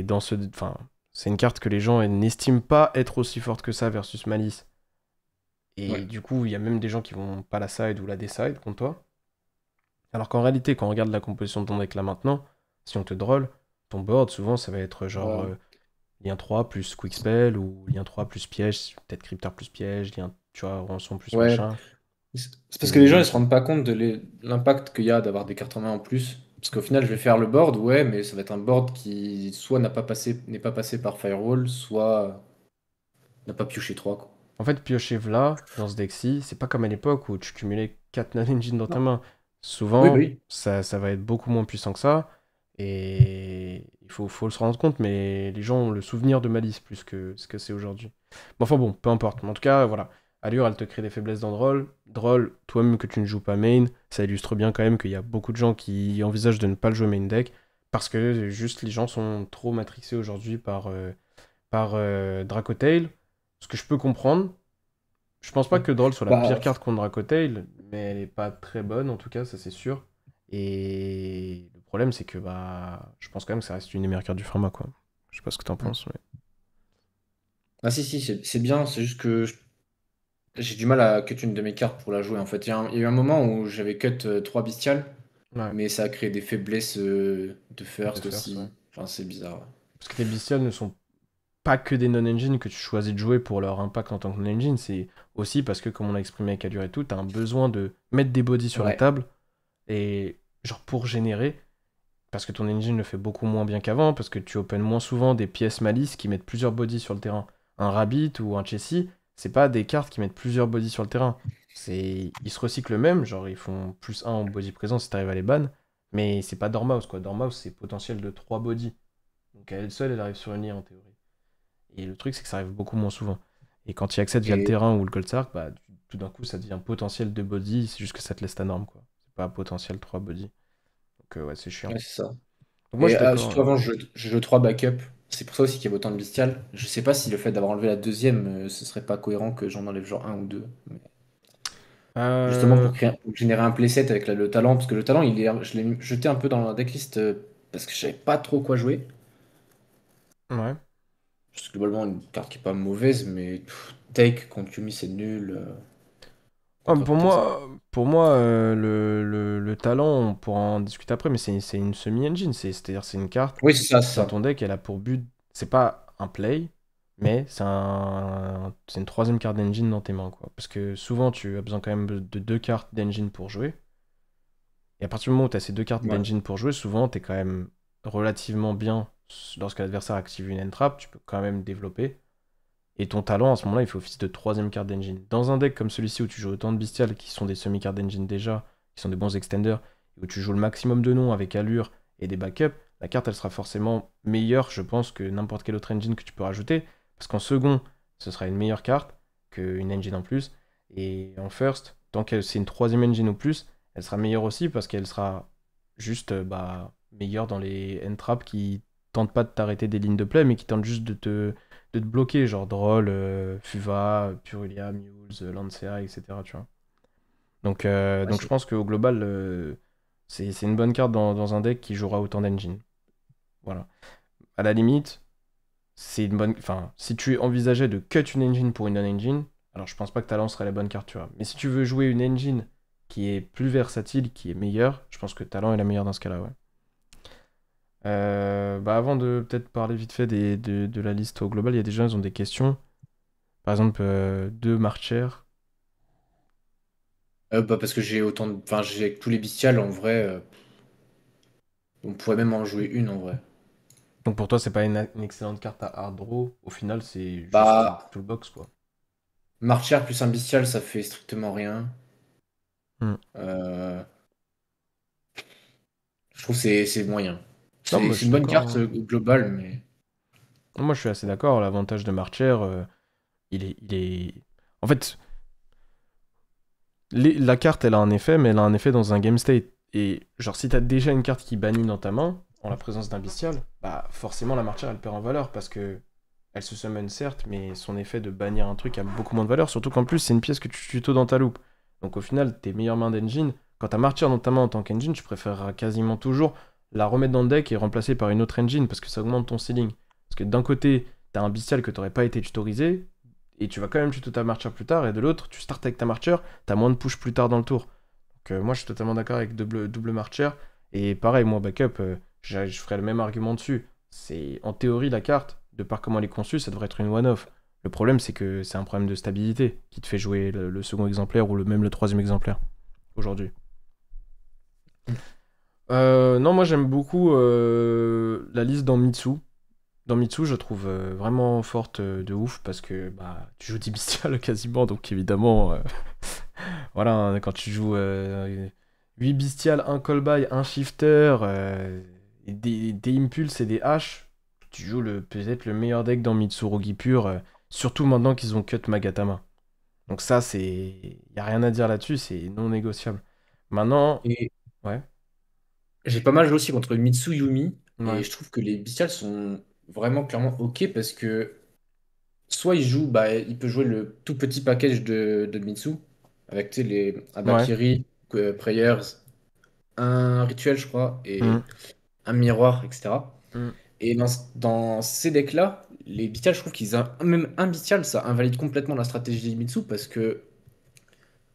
dans enfin, c'est une carte que les gens n'estiment pas être aussi forte que ça versus Malice. Et Ouais. du coup, il y a même des gens qui vont pas la side ou la decide contre toi. Alors qu'en réalité, quand on regarde la composition de ton deck là maintenant, si on te Droll, ton board, souvent, ça va être genre Ouais. lien 3 plus Quick Spell ou lien 3 plus piège, peut-être Cryptar plus piège, lien, tu vois, rançon plus Ouais. machin. C'est parce que les gens Et ils se rendent pas compte de l'impact qu'il y a d'avoir des cartes en main en plus. Parce qu'au final, je vais faire le board, ouais, mais ça va être un board qui soit n'est pas passé par Firewall, soit n'a pas pioché 3 quoi. en fait, piocher Vla dans ce deck-ci, c'est pas comme à l'époque où tu cumulais 4 non-engine dans ta Non. main. Oui, bah Souvent, oui. ça va être beaucoup moins puissant que ça. Et il faut se rendre compte, mais les gens ont le souvenir de Malice plus que ce que c'est aujourd'hui. Bon, enfin bon, peu importe. Mais en tout cas, voilà. Allure, elle te crée des faiblesses dans Droll. Droll, toi-même que tu ne joues pas main, ça illustre bien quand même qu'il y a beaucoup de gens qui envisagent de ne pas le jouer main deck parce que juste les gens sont trop matrixés aujourd'hui par Dracotail. Ce que je peux comprendre. Je pense pas Ouais. que Droll soit la pire Bah, carte contre Dracotail, mais elle est pas très bonne en tout cas, ça c'est sûr. Et le problème c'est que bah je pense quand même que ça reste une des meilleures cartes du format quoi. Je sais pas ce que t'en penses, mais. ah si, si, c'est bien, c'est juste que j'ai du mal à cut une de mes cartes pour la jouer en fait. Il y a eu un moment où j'avais cut 3 bestiales, Ouais, mais ça a créé des faiblesses de de first first, ouais. aussi. Enfin, c'est bizarre. Parce que tes bestiales ne sont pas que des non-engine que tu choisis de jouer pour leur impact en tant que non-engine, c'est aussi parce que comme on l'a exprimé avec Allure et tout, t'as un besoin de mettre des bodies sur la Ouais, table et genre pour générer. Parce que ton engine le fait beaucoup moins bien qu'avant, parce que tu open moins souvent des pièces malice qui mettent plusieurs bodies sur le terrain. Un Rabbit ou un Chessie, c'est pas des cartes qui mettent plusieurs bodies sur le terrain. Ils se recyclent eux-mêmes, genre ils font plus un en body présent si t'arrives à les ban, mais c'est pas Dormouse quoi. Dormouse c'est potentiel de 3 bodies. Donc à elle seule, elle arrive sur une ligne en théorie. Et le truc c'est que ça arrive beaucoup moins souvent. Et quand il accède via le et terrain ou le Gold Sark, bah tout d'un coup ça devient potentiel 2 bodies, c'est juste que ça te laisse ta norme quoi. C'est pas potentiel 3 bodies. Donc ouais, c'est chiant. ouais, c'est ça. Donc moi je Et suis d'accord. surtout avant, je joue 3 backups. C'est pour ça aussi qu'il y avait autant de bestiales. Je sais pas si le fait d'avoir enlevé la deuxième, ce serait pas cohérent que j'en enlève genre un ou deux. Mais justement Euh, pour générer un playset avec le talent, parce que le talent, je l'ai jeté un peu dans la decklist parce que je savais pas trop quoi jouer. ouais. C'est globalement une carte qui est pas mauvaise, mais take contre Yumi c'est nul. Ah, Pourquoi pour peut-être ça? moi, pour moi le talent, on pourra en discuter après, mais c'est une semi-engine. C'est-à-dire c'est une carte Oui, c'est ça, c'est dans ça. ton deck, elle a pour but, c'est pas un play, mais c'est une troisième carte d'engine dans tes mains, quoi. Parce que souvent, tu as besoin quand même de deux cartes d'engine pour jouer. Et à partir du moment où tu as ces deux cartes Ouais. d'engine pour jouer, souvent, tu es quand même relativement bien. Lorsque l'adversaire active une entrap, tu peux quand même développer. Et ton talent, à ce moment-là, il fait office de troisième carte d'engine. Dans un deck comme celui-ci, où tu joues autant de bestiales qui sont des semi-cartes d'engine déjà, qui sont des bons extenders, où tu joues le maximum de noms avec allure et des backups, la carte, elle sera forcément meilleure, je pense, que n'importe quel autre engine que tu peux rajouter. Parce qu'en second, ce sera une meilleure carte qu'une engine en plus. Et en first, tant que c'est une troisième engine ou plus, elle sera meilleure aussi parce qu'elle sera juste meilleure dans les end traps qui tentent pas de t'arrêter des lignes de play, mais qui tentent juste de te bloquer, genre Droll, Fuva, Purulia, Mules, Lancea, etc. Tu vois. Ouais, Donc je pense qu'au global, c'est une bonne carte dans un deck qui jouera autant d'engine. Voilà. À la limite, c'est une bonne. Enfin, si tu envisageais de cut une engine pour une non-engine, alors je pense pas que Talon serait la bonne carte, tu vois. Mais si tu veux jouer une engine qui est plus versatile, qui est meilleure, je pense que Talon est la meilleure dans ce cas-là, ouais. Avant de peut-être parler vite fait de la liste au global, il y a des gens qui ont des questions. Par exemple, deux Marcher. Parce que j'ai autant de... Enfin, j'ai tous les bestiales, en vrai, on pourrait même en jouer une, en vrai. Donc pour toi, c'est pas une excellente carte à hard draw. Au final, c'est juste Bah, toolbox, quoi. Marcher plus un bestial, ça fait strictement rien. Hmm. Euh, je trouve que c'est moyen. Non, C'est moi je c'est suis une bonne d'accord, carte hein. globale, mais... Moi je suis assez d'accord. L'avantage de Marcher, il est. En fait, la carte, elle a un effet, mais elle a un effet dans un game state. Et genre, si t'as déjà une carte qui bannit dans ta main, en la présence d'un bestial, bah forcément la Marcher, elle perd en valeur parce que elle se summon certes, mais son effet de bannir un truc a beaucoup moins de valeur, surtout qu'en plus c'est une pièce que tu tuto dans ta loupe. Donc au final, tes meilleures mains d'engine, quand t'as Martyr dans ta main en tant qu'engine, tu préféreras quasiment toujours la remettre dans le deck et remplacer par une autre engine parce que ça augmente ton ceiling. Parce que d'un côté, t'as un bestial que t'aurais pas été tutorisé, et tu vas quand même tuto ta Martyr plus tard, et de l'autre, tu startes avec ta Martyr, t'as moins de push plus tard dans le tour. Donc moi je suis totalement d'accord avec double Martyr, et pareil, moi backup, je ferai le même argument dessus. C'est en théorie la carte, de par comment elle est conçue, ça devrait être une one-off. Le problème, c'est que c'est un problème de stabilité qui te fait jouer le second exemplaire ou même le troisième exemplaire aujourd'hui. Non, moi j'aime beaucoup la liste dans Mitsu. Dans Mitsu, je la trouve vraiment forte de ouf parce que bah, tu joues 10 bestiales quasiment, donc évidemment, voilà, hein, quand tu joues 8 bestiales, un call-by, un shifter, et des impulses et des haches, tu joues peut-être le meilleur deck dans Mitsurugi pur, surtout maintenant qu'ils ont cut Magatama. Donc ça, c'est... Y a rien à dire là-dessus, c'est non négociable. Maintenant, Et ouais, j'ai pas mal joué aussi contre Mitsuyumi, et ouais, je trouve que les bestiales sont vraiment clairement OK, parce que soit il joue, bah, il peut jouer le tout petit package de Mitsu, avec tu sais, les ouais, Abakiri, Prayers, un rituel, je crois, et hum, un miroir, etc. hum, Et dans ces decks-là, les bestiales, je trouve qu'ils ont même un bestial, ça invalide complètement la stratégie de Mitsu, parce que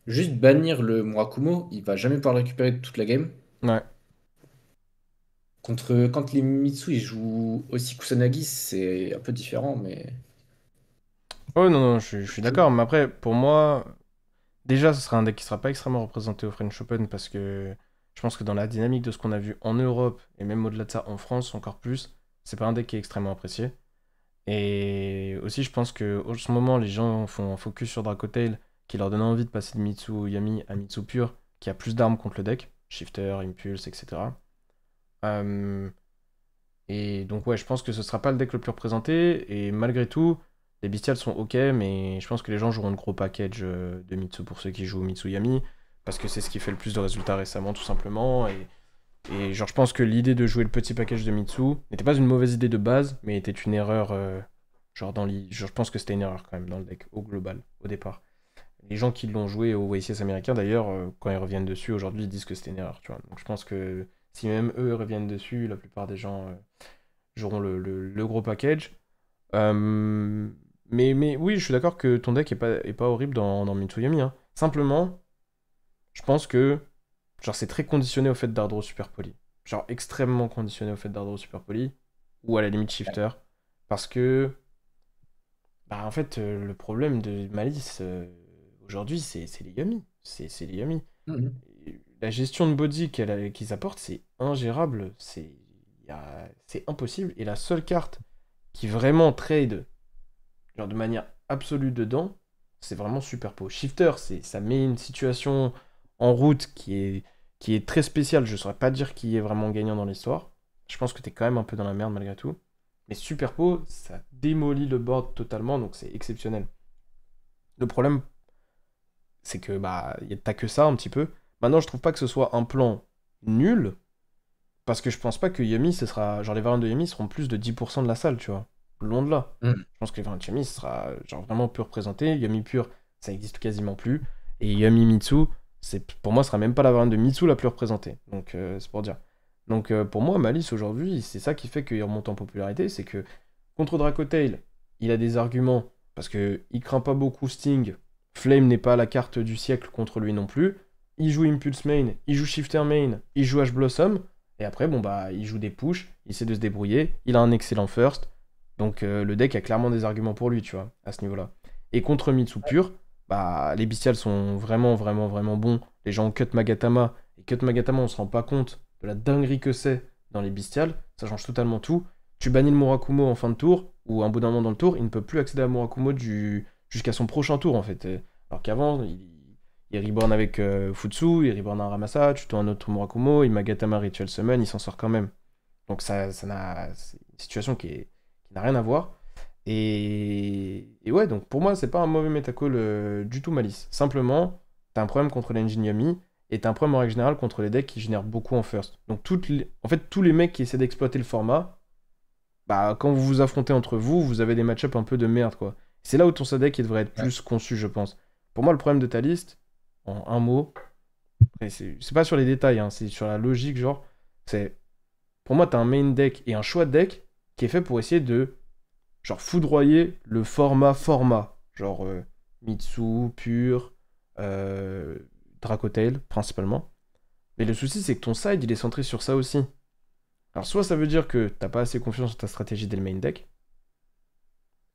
juste bannir le Murakumo, il va jamais pouvoir le récupérer toute la game. ouais. Quand les Mitsu ils jouent aussi Kusanagi, c'est un peu différent, mais. Oh non, non, je suis d'accord, mais après, pour moi, déjà, ce sera un deck qui sera pas extrêmement représenté au French Open parce que je pense que dans la dynamique de ce qu'on a vu en Europe et même au-delà de ça en France encore plus, c'est pas un deck qui est extrêmement apprécié. Et aussi, je pense que en ce moment, les gens font un focus sur Dracotail qui leur donne envie de passer de Mitsu Yami à Mitsu pur, qui a plus d'armes contre le deck, Shifter, Impulse, etc. Euh, et donc, ouais, je pense que ce sera pas le deck le plus représenté. Et malgré tout, les bestiales sont ok, mais je pense que les gens joueront le gros package de Mitsu pour ceux qui jouent Mitsuyami, parce que c'est ce qui fait le plus de résultats récemment, tout simplement. Et genre, je pense que l'idée de jouer le petit package de Mitsu n'était pas une mauvaise idée de base, mais était une erreur. Genre, je pense que c'était une erreur quand même dans le deck, au global, au départ. Les gens qui l'ont joué au YCS américain, d'ailleurs, quand ils reviennent dessus aujourd'hui, ils disent que c'était une erreur, tu vois. Donc je pense que si même eux reviennent dessus, la plupart des gens joueront le gros package. Euh, mais oui, je suis d'accord que ton deck est pas horrible dans Mitsuyami, hein. Simplement, je pense que genre c'est très conditionné au fait d'Ardro Super Poly. Genre extrêmement conditionné au fait d'Ardro Super Poly, ou à la limite Shifter. Parce que Bah, en fait, le problème de Malice aujourd'hui, c'est les Yumi. C'est les Yumi. Mhm. La gestion de body qu'ils apportent, c'est ingérable. C'est impossible. Et la seule carte qui vraiment trade, genre de manière absolue dedans, c'est vraiment Super Pot. Shifter, ça met une situation en route qui est très spéciale. Je saurais pas dire qui est vraiment gagnant dans l'histoire. Je pense que t'es quand même un peu dans la merde malgré tout. Mais Super Pot, ça démolit le board totalement, donc c'est exceptionnel. Le problème, c'est que bah, t'as que ça un petit peu. Maintenant, je trouve pas que ce soit un plan nul, parce que je pense pas que Yumi, ce sera. Genre, les variantes de Yumi seront plus de 10% de la salle, tu vois. Loin de là. Mhm. Je pense que les variantes de Yumi, ce sera genre vraiment pur représenté. Yumi pur, ça existe quasiment plus. Et Yumi Mitsu, pour moi, ce sera même pas la variante de Mitsu la plus représentée. Donc, c'est pour dire. Donc, pour moi, Malice aujourd'hui, c'est ça qui fait qu'il remonte en popularité, c'est que contre Dracotail, il a des arguments, parce que il craint pas beaucoup Sting. Flame n'est pas la carte du siècle contre lui non plus. Il joue Impulse Main, il joue Shifter Main, il joue H Blossom. Et après, bon bah, il joue des push, il sait de se débrouiller, il a un excellent first. Donc le deck a clairement des arguments pour lui, tu vois, à ce niveau-là. Et contre Mitsu pur, bah, les bestiales sont vraiment, vraiment, vraiment bons. Les gens ont cut Magatama, et cut Magatama, on se rend pas compte de la dinguerie que c'est dans les bestiales. Ça change totalement tout. Tu bannis le Murakumo en fin de tour, ou un bout d'un moment dans le tour, il ne peut plus accéder à Murakumo jusqu'à son prochain tour, en fait. Alors qu'avant, il reborn avec Futsu, il reborn un Ramasa, tu tournes un autre Murakumo, il Magatama Ritual Summon, il s'en sort quand même. Donc c'est une situation qui n'a rien à voir. Et ouais, donc pour moi, c'est pas un mauvais métacall du tout Malice. Simplement, t'as un problème contre l'engine Yami, et t'as un problème en règle générale contre les decks qui génèrent beaucoup en first. Donc en fait, tous les mecs qui essaient d'exploiter le format, bah quand vous vous affrontez entre vous, vous avez des match-ups un peu de merde, quoi. C'est là où ton deck il devrait être Ouais. plus conçu, je pense. Pour moi, le problème de ta liste, en un mot, après, c'est pas sur les détails, hein, c'est sur la logique, genre, c'est pour moi, t'as un main deck et un choix de deck qui est fait pour essayer de, genre, foudroyer le format. Genre, Mitsu, Pur, euh, Dracotail, principalement. Mais le souci, c'est que ton side, il est centré sur ça aussi. Alors, soit ça veut dire que t'as pas assez confiance en ta stratégie dès le main deck,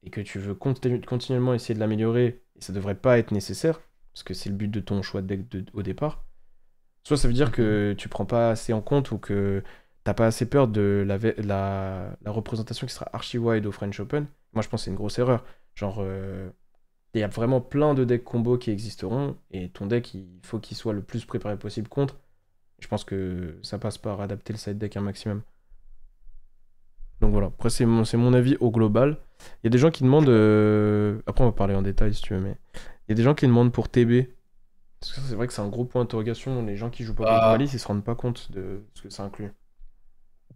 et que tu veux continuellement essayer de l'améliorer, et ça devrait pas être nécessaire, parce que c'est le but de ton choix de deck au départ. Soit ça veut dire Mhm. que tu prends pas assez en compte ou que t'as pas assez peur de la représentation qui sera archi wide au French Open. Moi, je pense que c'est une grosse erreur. Genre, il y a vraiment plein de decks combos qui existeront et ton deck, il faut qu'il soit le plus préparé possible contre. Je pense que ça passe par adapter le side deck un maximum. Donc voilà, après, c'est mon avis au global. Il y a des gens qui demandent. Après, on va parler en détail si tu veux, mais il y a des gens qui demandent pour TB. Parce que ça, c'est vrai que c'est un gros point d'interrogation. Les gens qui jouent pas beaucoup Bah, Malice, ils se rendent pas compte de ce que ça inclut.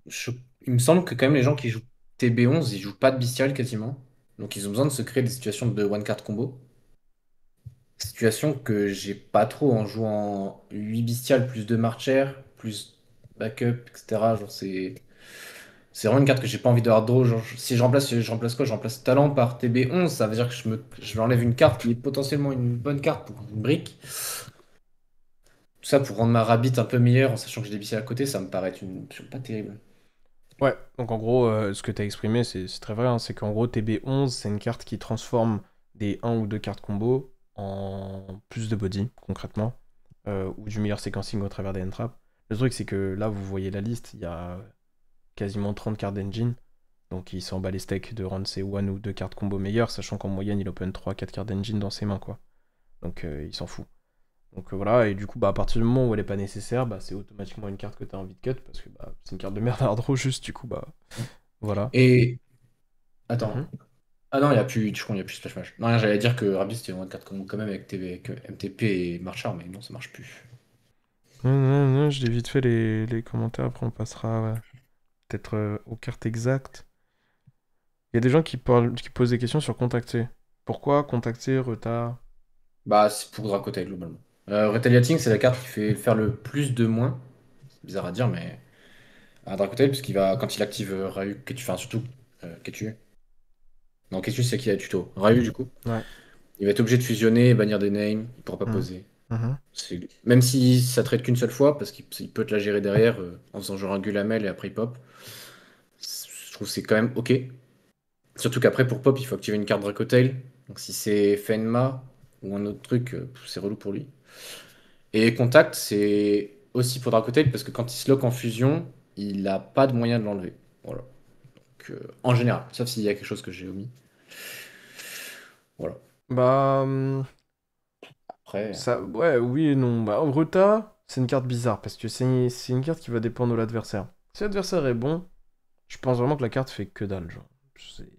je- Il me semble que quand même les gens qui jouent TB11, ils jouent pas de bestial quasiment. Donc ils ont besoin de se créer des situations de one card combo. Situation que j'ai pas trop en jouant 8 bestial plus 2 marchères, plus backup, etc. Genre c'est vraiment une carte que j'ai pas envie de hard draw. Genre, si je remplace quoi? Je remplace talent par TB11, ça veut dire que je m'enlève une carte qui est potentiellement une bonne carte pour une brique. Tout ça pour rendre ma rabbit un peu meilleure en sachant que j'ai des bestiales à côté, ça me paraît être une option pas terrible. Ouais, donc en gros, ce que tu as exprimé, c'est très vrai, hein, c'est qu'en gros, TB11, c'est une carte qui transforme des un ou 2 cartes combo en plus de body, concrètement, ou du meilleur séquencing au travers des entraps. Le truc, c'est que là, vous voyez la liste, il y a quasiment 30 cartes d'engine, donc il s'en bat les steaks de rendre ses 1 ou 2 cartes combo meilleures, sachant qu'en moyenne, il open 3 4 cartes d'engine dans ses mains, quoi. Donc il s'en fout. Donc voilà, et du coup, bah, à partir du moment où elle est pas nécessaire, bah, c'est automatiquement une carte que tu as envie de cut, parce que bah, c'est une carte de merde à hard draw, juste, du coup, bah, voilà. Et attends. Mhm. Ah non, il y a plus, je crois qu'il y a plus Splash Match. Non, rien, j'allais dire que Rabbi c'était une carte quand même avec, avec MTP et Marchar, mais non, ça marche plus. Non, non, non, je lis vite fait les commentaires, après on passera peut-être aux cartes exactes. Il y a des gens qui posent des questions sur contacter. Pourquoi contacter, retard? Bah, c'est pour Dracotai globalement. Retaliating, c'est la carte qui fait faire le plus de moins. C'est bizarre à dire, mais à Dracotai, parce qu'il va, quand il active Ryu, Ketu, enfin surtout Ketu. Non, Ketu, c'est qui a tuto. Ryu, du coup. Ouais. Il va être obligé de fusionner, bannir des names, il pourra pas Mhm. poser. Mhm. Même si ça traite qu'une seule fois, parce qu'il peut te la gérer derrière en faisant genre un Gulamel et après il pop. Je trouve que c'est quand même ok. Surtout qu'après, pour Pop, il faut activer une carte Dracotail. Donc si c'est Fenma ou un autre truc, c'est relou pour lui. Et Contact, c'est aussi pour Dracotail parce que quand il se lock en fusion, il n'a pas de moyen de l'enlever. Voilà. Donc, en général, sauf s'il y a quelque chose que j'ai omis. Voilà. Bah, Après, ça, ouais, oui et non. Bah, Rota, c'est une carte bizarre parce que c'est une carte qui va dépendre de l'adversaire. Si l'adversaire est bon, je pense vraiment que la carte fait que dalle, genre. C'est-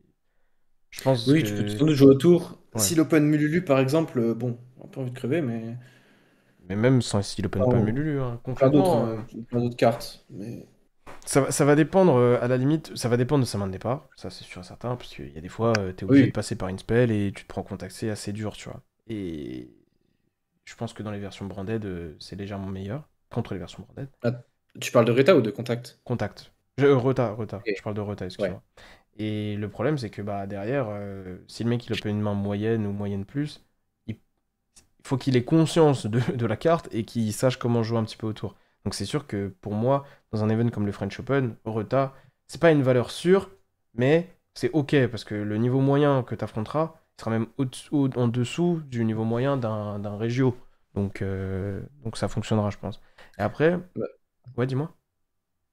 Je pense oui, tu peux que. sans doute jouer autour. Ouais. Si l'Open Mululu, par exemple, bon, on a pas envie de crever, mais Mais même sans s'il open pas oh, Mululu, hein, plein d'autres, concrètement. hein, plein d'autres cartes. Mais Ça va dépendre, à la limite, ça va dépendre de sa main de départ, ça c'est sûr et certain, parce qu'il y a des fois, t'es obligé de oui, passer par une spell et tu te prends contact, c'est assez dur, tu vois. Et je pense que dans les versions branded, c'est légèrement meilleur, contre les versions branded. ah, tu parles de Reta ou de Contact? Contact. Rota, Ok. je parle de Rota, Ouais. excuse-moi. Et le problème, c'est que bah, derrière, si le mec il open une main moyenne ou moyenne plus, il faut qu'il ait conscience de la carte et qu'il sache comment jouer un petit peu autour. Donc c'est sûr que pour moi, dans un event comme le French Open, Rota, c'est pas une valeur sûre, mais c'est ok parce que le niveau moyen que tu affronteras, il sera même en dessous du niveau moyen d'un Regio. Donc ça fonctionnera, je pense. Et après, Bah, ouais, dis-moi.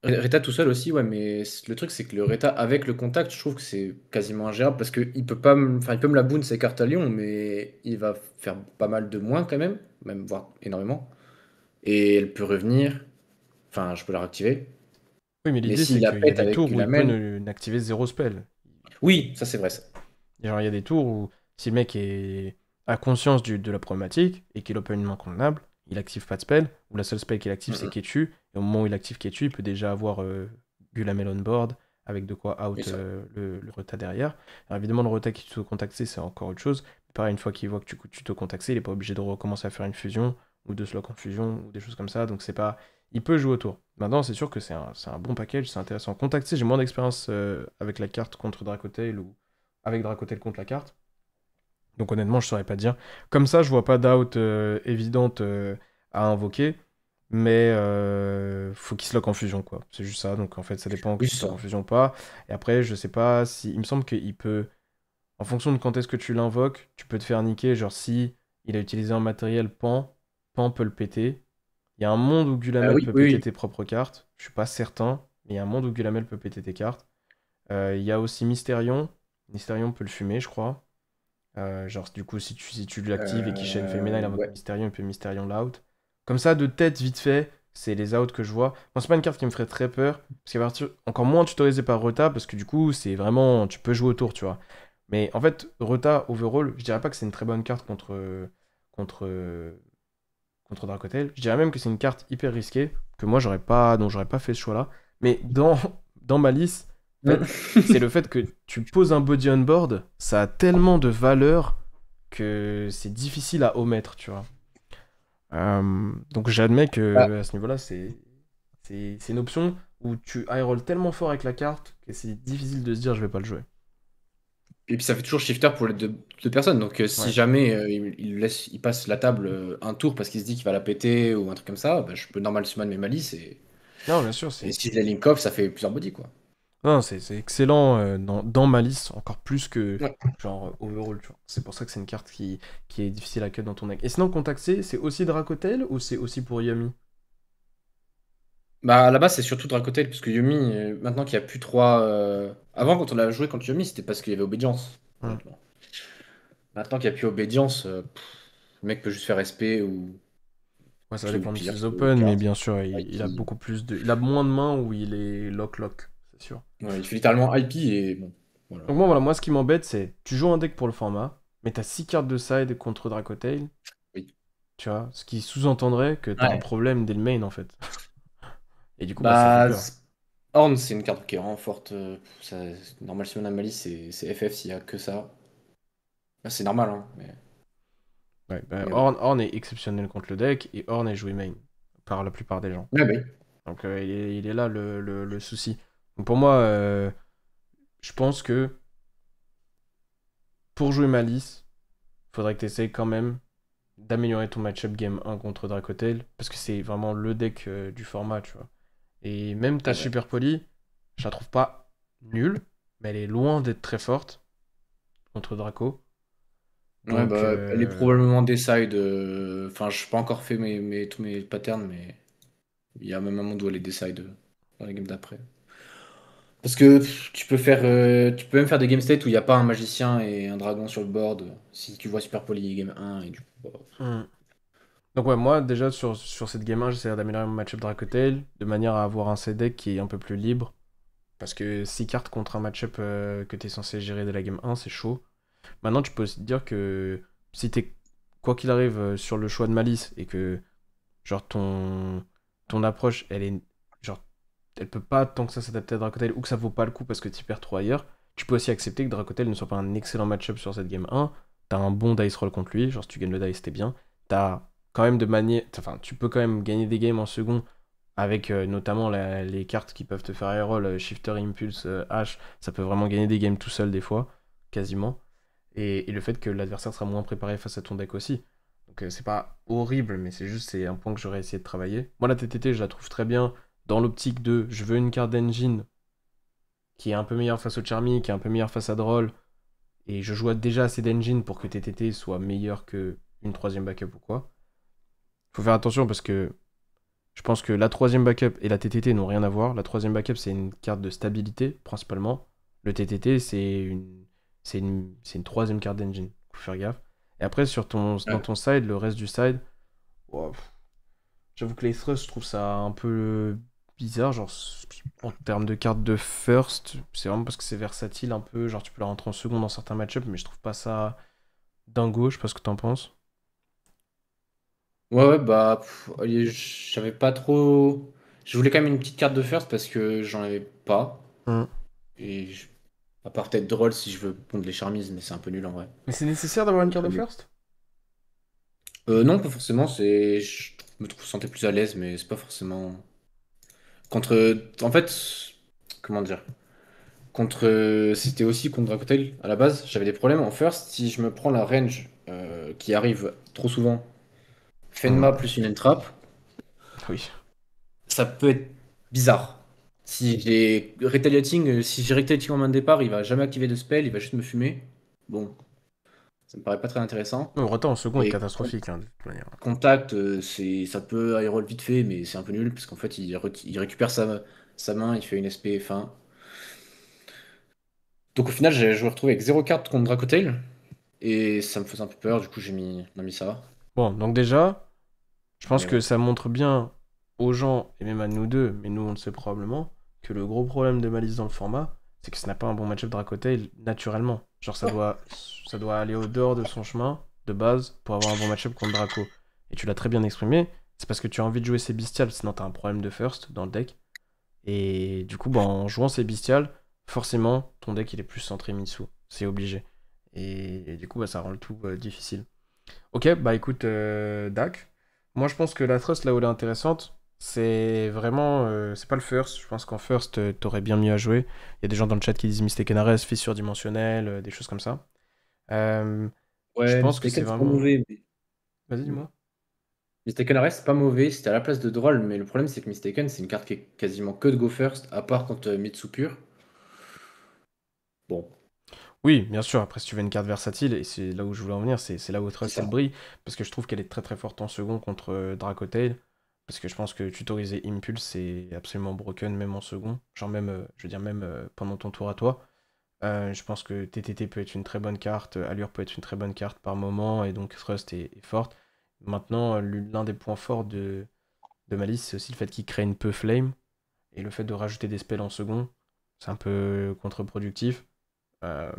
Reta tout seul aussi, ouais, mais le truc, c'est que le Reta avec le Contact, je trouve que c'est quasiment ingérable parce qu'il peut pas enfin, il peut me la boon ses cartes à Lyon, mais il va faire pas mal de moins quand même voire énormément. Et elle peut revenir, enfin, je peux la réactiver. Oui, mais Mais l'idée s'il c'est la qu'il y a pète des avec tours où il peut Gulamel, n'activer zéro spell. oui, ça c'est vrai, ça. Genre, il y a des tours où si le mec a conscience de la problématique et qu'il open une main convenable, il active pas de spell, ou la seule spell qu'il active c'est Mhm. Ketchu, et au moment où il active Ketchu, il peut déjà avoir Gulamel on board, avec de quoi Oui, out ça. le reta derrière. Alors évidemment, le reta qui te contacté, c'est encore autre chose. Pareil, une fois qu'il voit que tu te contacté, il est pas obligé de recommencer à faire une fusion, ou de se lock en fusion, ou des choses comme ça, donc c'est pas. Il peut jouer autour. Maintenant, c'est sûr que c'est un bon package, c'est intéressant. Contacté, j'ai moins d'expérience avec la carte contre Dracotail ou avec Dracotel contre la carte. Donc honnêtement, je saurais pas dire. Comme ça, je vois pas d'out évidente à invoquer. Mais faut qu'il se lock en fusion, quoi. C'est juste ça. Donc en fait, ça dépend Oui, qu'il c'est se lock ça. en fusion ou pas. Et après, je sais pas si. Il me semble qu'il peut. En fonction de quand est-ce que tu l'invoques, tu peux te faire niquer. Genre si il a utilisé un matériel Pan, Pan peut le péter. Il y a un monde où Gulamel Oui, peut oui, péter oui. tes propres cartes. Je suis pas certain. Mais il y a un monde où Gulamel peut péter tes cartes. Il y a aussi Mysterion. Mysterion peut le fumer, je crois. Genre, du coup, si tu l'actives et qu'il chaîne Femina, il invoque Ouais. Mysterion, il peut Mysterion l'out. Comme ça, de tête, vite fait, c'est les outs que je vois. Bon, c'est pas une carte qui me ferait très peur, parce qu'à partir encore moins tutorisé par Rota, parce que du coup, c'est vraiment. Tu peux jouer autour, tu vois. Mais en fait, Rota, overall, je dirais pas que c'est une très bonne carte contre, contre Dracotel. Je dirais même que c'est une carte hyper risquée, que moi, dont j'aurais pas fait ce choix-là. Mais dans ma liste, en fait, c'est le fait que tu poses un body on board, ça a tellement de valeur que c'est difficile à omettre, tu vois. Donc j'admets Ah, que à ce niveau-là, c'est une option où tu high roll tellement fort avec la carte que c'est difficile de se dire je vais pas le jouer. et puis ça fait toujours shifter pour les deux personnes. Donc si Ouais. jamais il passe la table un tour parce qu'il se dit qu'il va la péter ou un truc comme ça, bah, je peux normal summon mes malices Non, bien sûr, et si je les link off, ça fait plusieurs bodies quoi. non, c'est excellent dans ma liste, encore plus que Ouais. genre overall, tu vois. C'est pour ça que c'est une carte qui est difficile à cut dans ton deck. Et sinon, Contact C, c'est aussi Dracotel ou c'est aussi pour Yami? Bah à la base c'est surtout Dracotel parce que Yumi, maintenant qu'il n'y a plus trois. Avant quand on l'a joué contre Yumi, c'était parce qu'il y avait obédience, Hmm. honnêtement. Maintenant qu'il n'y a plus obédiance, le mec peut juste faire SP Ouais, ça va ou dépendre de pire, ses trouver une open, mais carte. bien sûr, Ouais, il a beaucoup plus de. Il a moins de mains où il est lock-lock, c'est sûr. ouais, il fait littéralement IP et bon, voilà. Donc moi, voilà, moi, ce qui m'embête, c'est tu joues un deck pour le format, mais t'as 6 cartes de side contre Dracotail, Oui. tu vois, ce qui sous-entendrait que t'as un Ouais. problème dès le main, en fait. Et du coup, bah, ça fait Bah, peur. Horn, c'est une carte qui est vraiment forte. Normal, si on a Malice, c'est FF s'il y a que ça. Bah, c'est normal, hein. Ouais, bah, Mais bon. Horn est exceptionnel contre le deck, et Horn est joué main, par la plupart des gens. Ouais, bah oui. Donc il est là le souci. Donc pour moi, je pense que pour jouer Malice, faudrait que tu essayes quand même d'améliorer ton match-up game 1 contre Dracotail, parce que c'est vraiment le deck du format, tu vois. Et même ta Ouais, ouais. Super Poly, je la trouve pas nulle, mais elle est loin d'être très forte contre Draco. Ouais, Donc, bah, elle est probablement Decide. Enfin, je n'ai pas encore fait tous mes patterns, mais il y a même un monde où elle est Decide dans la game d'après. Parce que tu peux même faire des game states où il n'y a pas un magicien et un dragon sur le board si tu vois Super Poly game 1 et du coup. Bah, hmm. Donc ouais, moi déjà sur cette game 1, j'essaierai d'améliorer mon match-up Dracotail de manière à avoir un set deck qui est un peu plus libre. Parce que 6 cartes contre un match-up que t'es censé gérer dès la game 1, c'est chaud. Maintenant, tu peux aussi te dire que si t'es, quoi qu'il arrive, sur le choix de Malice et que, genre, ton approche, elle est. Genre, elle peut pas tant que ça s'adapter à Dracotail ou que ça vaut pas le coup parce que tu perds trop ailleurs, tu peux aussi accepter que Dracotail ne soit pas un excellent match-up sur cette game 1. T'as un bon dice roll contre lui, genre, si tu gagnes le dice, t'es bien. T'as quand même de manière. Enfin, tu peux quand même gagner des games en second avec notamment les cartes qui peuvent te faire reroll, Shifter, Impulse, H, ça peut vraiment gagner des games tout seul des fois, quasiment. Et le fait que l'adversaire sera moins préparé face à ton deck aussi. Donc c'est pas horrible, mais c'est juste c'est un point que j'aurais essayé de travailler. Moi la TTT je la trouve très bien dans l'optique de je veux une carte d'engine qui est un peu meilleure face au Charmy, qui est un peu meilleure face à Droll, et je joue déjà assez d'engine pour que TTT soit meilleur que une troisième backup ou quoi. Faut faire attention parce que je pense que la troisième backup et la TTT n'ont rien à voir. La troisième backup, c'est une carte de stabilité, principalement. Le TTT, c'est une troisième carte d'engine. Faut faire gaffe. Et après, dans ouais. ton side, le reste du side, wow, j'avoue que les thrusts, je trouve ça un peu bizarre. Genre, en termes de cartes de first, c'est vraiment parce que c'est versatile un peu. Genre, tu peux la rentrer en second dans certains match-ups, mais je trouve pas ça dingo. Je sais pas ce que t'en penses. Ouais, ouais, bah, j'avais pas trop. Je voulais quand même une petite carte de first parce que j'en avais pas. Hmm. Et à part peut-être drôle si je veux pondre les charmises, mais c'est un peu nul en vrai. Mais c'est nécessaire d'avoir une carte de Très bien. first? Non, pas forcément. Je sentais plus à l'aise, mais c'est pas forcément. En fait, comment dire? C'était aussi contre Dracotail à la base. J'avais des problèmes en first. Si je me prends la range qui arrive trop souvent, Hmm. Fenma plus une entrap, Oui. ça peut être bizarre. Si j'ai Retaliating en main de départ, il va jamais activer de spell, il va juste me fumer. Bon, ça me paraît pas très intéressant. Le retard en second est Et catastrophique, hein, de toute manière. contact, ça peut aérol vite fait, mais c'est un peu nul parce qu'en fait, il récupère sa main, il fait une SP fin. Donc au final, je me retrouve avec 0 carte contre Dracotail et ça me faisait un peu peur. Du coup, on a mis ça. Bon, donc déjà, je pense Mais que ouais. ça montre bien aux gens, et même à nous deux, mais nous on le sait probablement, que le gros problème de Malice dans le format, c'est que ce n'a pas un bon match-up Dracotail naturellement. Genre ça doit aller au dehors de son chemin de base pour avoir un bon match-up contre Draco. Et tu l'as très bien exprimé, c'est parce que tu as envie de jouer ces bestiales, sinon t'as un problème de first dans le deck. Et du coup, bah, en jouant ces bestiales, forcément, ton deck il est plus centré Mitsu. C'est obligé. Et du coup, bah, ça rend le tout difficile. Ok, bah écoute, Dak. Moi, je pense que la Trust, là où elle est intéressante, c'est vraiment. C'est pas le first. Je pense qu'en first, t'aurais bien mieux à jouer. Il y a des gens dans le chat qui disent Mistaken Ares, fils surdimensionnel, des choses comme ça. Euh, je Ouais, pense que c'est Mistaken, c'est pas vraiment. mauvais. Vas-y, dis-moi. Mistaken reste pas mauvais, c'était à la place de Droll, mais le problème c'est que Mistaken c'est une carte qui est quasiment que de Go First, à part quand Mitsu pur. Bon, Oui, bien sûr. Après, si tu veux une carte versatile, et c'est là où je voulais en venir, c'est là où c'est Trust elle ça. brille, parce que je trouve qu'elle est très très forte en second contre Dracotail, parce que je pense que tutoriser Impulse c'est absolument broken même en second, genre même, je veux dire même pendant ton tour à toi. Je pense que TTT peut être une très bonne carte, Allure peut être une très bonne carte par moment, et donc Thrust est forte. Maintenant, l'un des points forts de Malice, c'est aussi le fait qu'il crée une peu flame, et le fait de rajouter des spells en second, c'est un peu contre-productif. Euh,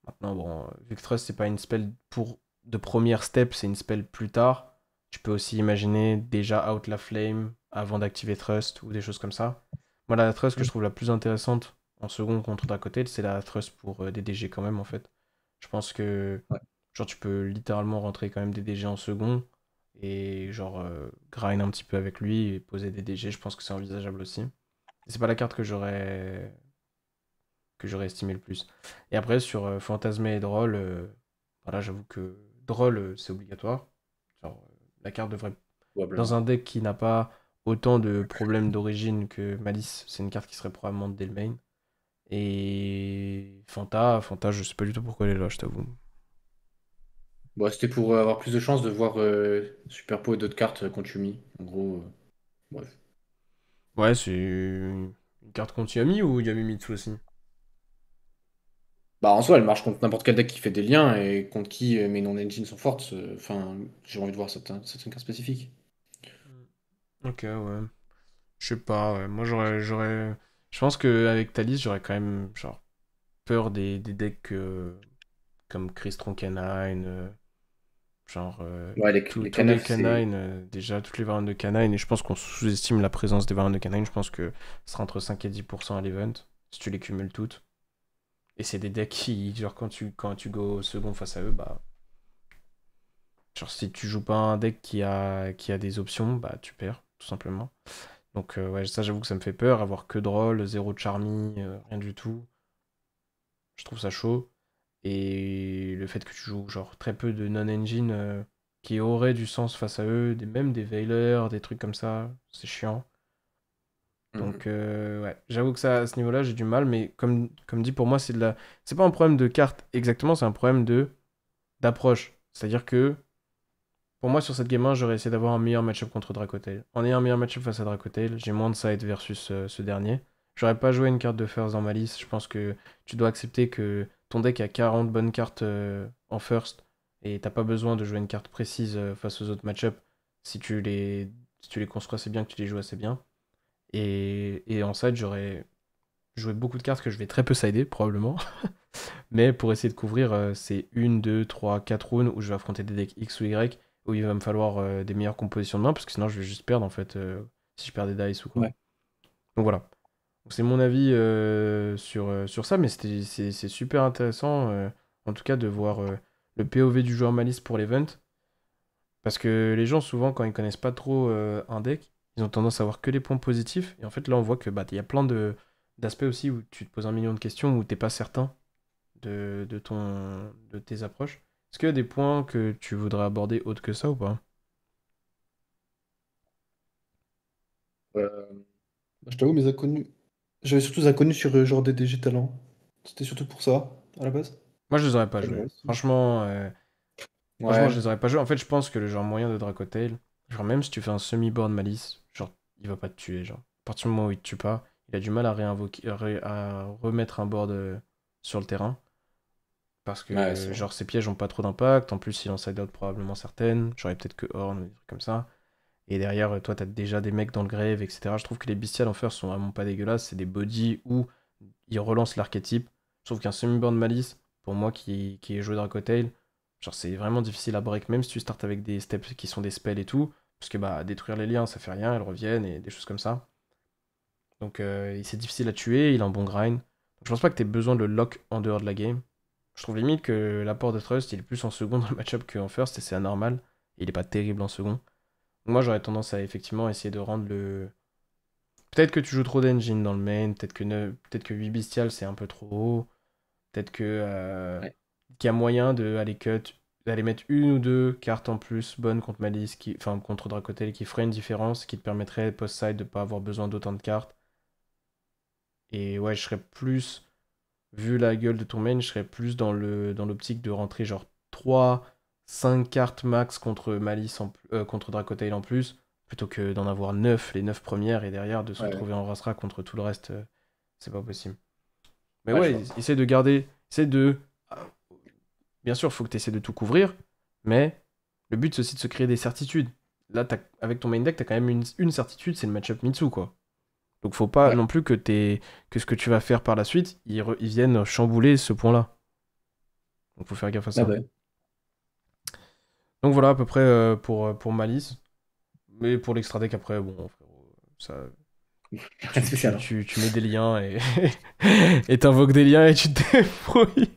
Maintenant, bon, vu que Thrust, c'est pas une spell pour de première step, c'est une spell plus tard. Tu peux aussi imaginer déjà out la flame avant d'activer Thrust ou des choses comme ça. Moi, la Thrust que je trouve la plus intéressante en second contre Dracotail, c'est la Thrust pour des DG quand même, en fait. Je pense que Ouais. genre tu peux littéralement rentrer quand même des DG en second et genre grind un petit peu avec lui et poser des DG, je pense que c'est envisageable aussi. Et c'est pas la carte que j'aurais estimé le plus. Et après, sur Fantasmé et Droll, voilà, j'avoue que Droll, c'est obligatoire. Genre, la carte devrait. Dans Probablement. un deck qui n'a pas autant de problèmes d'origine que Malice, c'est une carte qui serait probablement dès le main. Et Fanta, je sais pas du tout pourquoi elle est là, je t'avoue. Bon, c'était pour avoir plus de chances de voir Super Pot et d'autres cartes contre Yumi. En gros, bref. Ouais, c'est une carte contre Yami ou Yami Mitsu aussi? Bah, en soi, elle marche contre n'importe quel deck qui fait des liens et contre qui mes non-engines sont fortes. Enfin, j'ai envie de voir certaines cartes spécifiques. Ok, ouais. Je sais pas, ouais. Moi j'aurais. Je pense qu'avec ta liste, j'aurais quand même genre peur des decks comme Crystron Canine, genre Ouais, les tous les canals, c'est. canines, déjà toutes les variantes de canine, et je pense qu'on sous-estime la présence des variantes de canine. Je pense que ce sera entre 5 et 10% à l'event, si tu les cumules toutes. Et c'est des decks qui, genre quand tu go au second face à eux, bah. Genre si tu joues pas un deck qui a des options, bah tu perds, tout simplement. Donc ouais, ça j'avoue que ça me fait peur, avoir que Droll, zéro Charmy, rien du tout. Je trouve ça chaud. Et le fait que tu joues genre très peu de non-engine qui auraient du sens face à eux, même des Veilers, des trucs comme ça, c'est chiant. Donc Mhm. ouais, j'avoue que ça, à ce niveau-là, j'ai du mal, mais comme dit pour moi, c'est pas un problème de carte exactement, c'est un problème de d'approche. C'est-à-dire que pour moi, sur cette game 1, j'aurais essayé d'avoir un meilleur match-up contre Dracotail. En ayant un meilleur match-up face à Dracotail, j'ai moins de side versus ce dernier. J'aurais pas joué une carte de first dans ma liste. Je pense que tu dois accepter que ton deck a 40 bonnes cartes en first et t'as pas besoin de jouer une carte précise face aux autres match-up si tu les construis assez bien, que tu les joues assez bien. Et en side, j'aurais joué beaucoup de cartes que je vais très peu sider, probablement. Mais pour essayer de couvrir ces 1, 2, 3, 4 rounds où je vais affronter des decks X ou Y, où il va me falloir des meilleures compositions de main, parce que sinon je vais juste perdre en fait, si je perds des dice ou quoi. Ouais. Donc voilà. Donc, c'est mon avis sur ça, mais c'est super intéressant en tout cas de voir le POV du joueur Malice pour l'event. Parce que les gens, souvent, quand ils connaissent pas trop un deck, ils ont tendance à voir que les points positifs. Et en fait, là, on voit que bah, il y a plein d'aspects aussi où tu te poses un million de questions, où t'es pas certain de tes approches. Est-ce qu'il y a des points que tu voudrais aborder autre que ça ou pas? Euh, je t'avoue, mes inconnus. J'avais surtout des inconnus sur genre des DG talents. C'était surtout pour ça, à la base. Moi, je les aurais pas Après, le joués. reste. Franchement, je Ouais. les aurais pas joués. En fait, je pense que le genre moyen de Dracotail, genre même si tu fais un semi-board Malice, genre, il va pas te tuer, genre. À partir du moment où il te tue pas, il a du mal à réinvoquer, à remettre un board sur le terrain. Parce Ouais, que, c'est vrai. genre, ses pièges ont pas trop d'impact. En plus, il en side out probablement certaines. J'aurais peut-être que Horn ou des trucs comme ça. Et derrière, toi, t'as déjà des mecs dans le grave, etc. Je trouve que les bestiales en fer sont vraiment pas dégueulasses. C'est des bodies où ils relancent l'archétype. Je trouve qu'un semi-board Malice, pour moi qui ai joué Dracotail, genre c'est vraiment difficile à break, même si tu startes avec des steps qui sont des spells et tout. Parce que bah détruire les liens, ça fait rien, elles reviennent et des choses comme ça. Donc c'est difficile à tuer, il a un bon grind. Donc, je pense pas que t'aies besoin de le lock en dehors de la game. Je trouve limite que l'apport de Trust, il est plus en second dans le match-up qu'en first, et c'est anormal. Il est pas terrible en second. Donc, moi j'aurais tendance à effectivement essayer de rendre le. Peut-être que tu joues trop d'engine dans le main, peut-être que 8 bestial c'est un peu trop haut. Peut-être que Ouais. qu'il y a moyen de aller cut, d'aller mettre une ou deux cartes en plus bonnes contre Malice, enfin contre Dracotel, qui ferait une différence, qui te permettrait post-side de pas avoir besoin d'autant de cartes. Et ouais, je serais plus, vu la gueule de ton main, je serais plus dans l'optique de rentrer genre 3 5 cartes max contre Malice contre Dracotail en plus, plutôt que d'en avoir 9 les 9 premières, et derrière de se Ouais, ouais. retrouver en Rasra contre tout le reste, c'est pas possible. Mais Ouais, je ouais, vois. essaie de garder, essaie de bien sûr, il faut que tu essaies de tout couvrir, mais le but, c'est aussi de se créer des certitudes. Là, avec ton main deck, tu as quand même une certitude, c'est le match-up Mitsu, quoi. Donc faut pas Ouais. non plus que ce que tu vas faire par la suite, ils viennent chambouler ce point-là. Donc faut faire gaffe à Ah ça. bah. Donc voilà à peu près pour Malice. Mais pour l'extra deck après, bon, frérot, ça, Rien de spécial, hein. tu mets des liens et et t'invoques des liens et tu te débrouilles.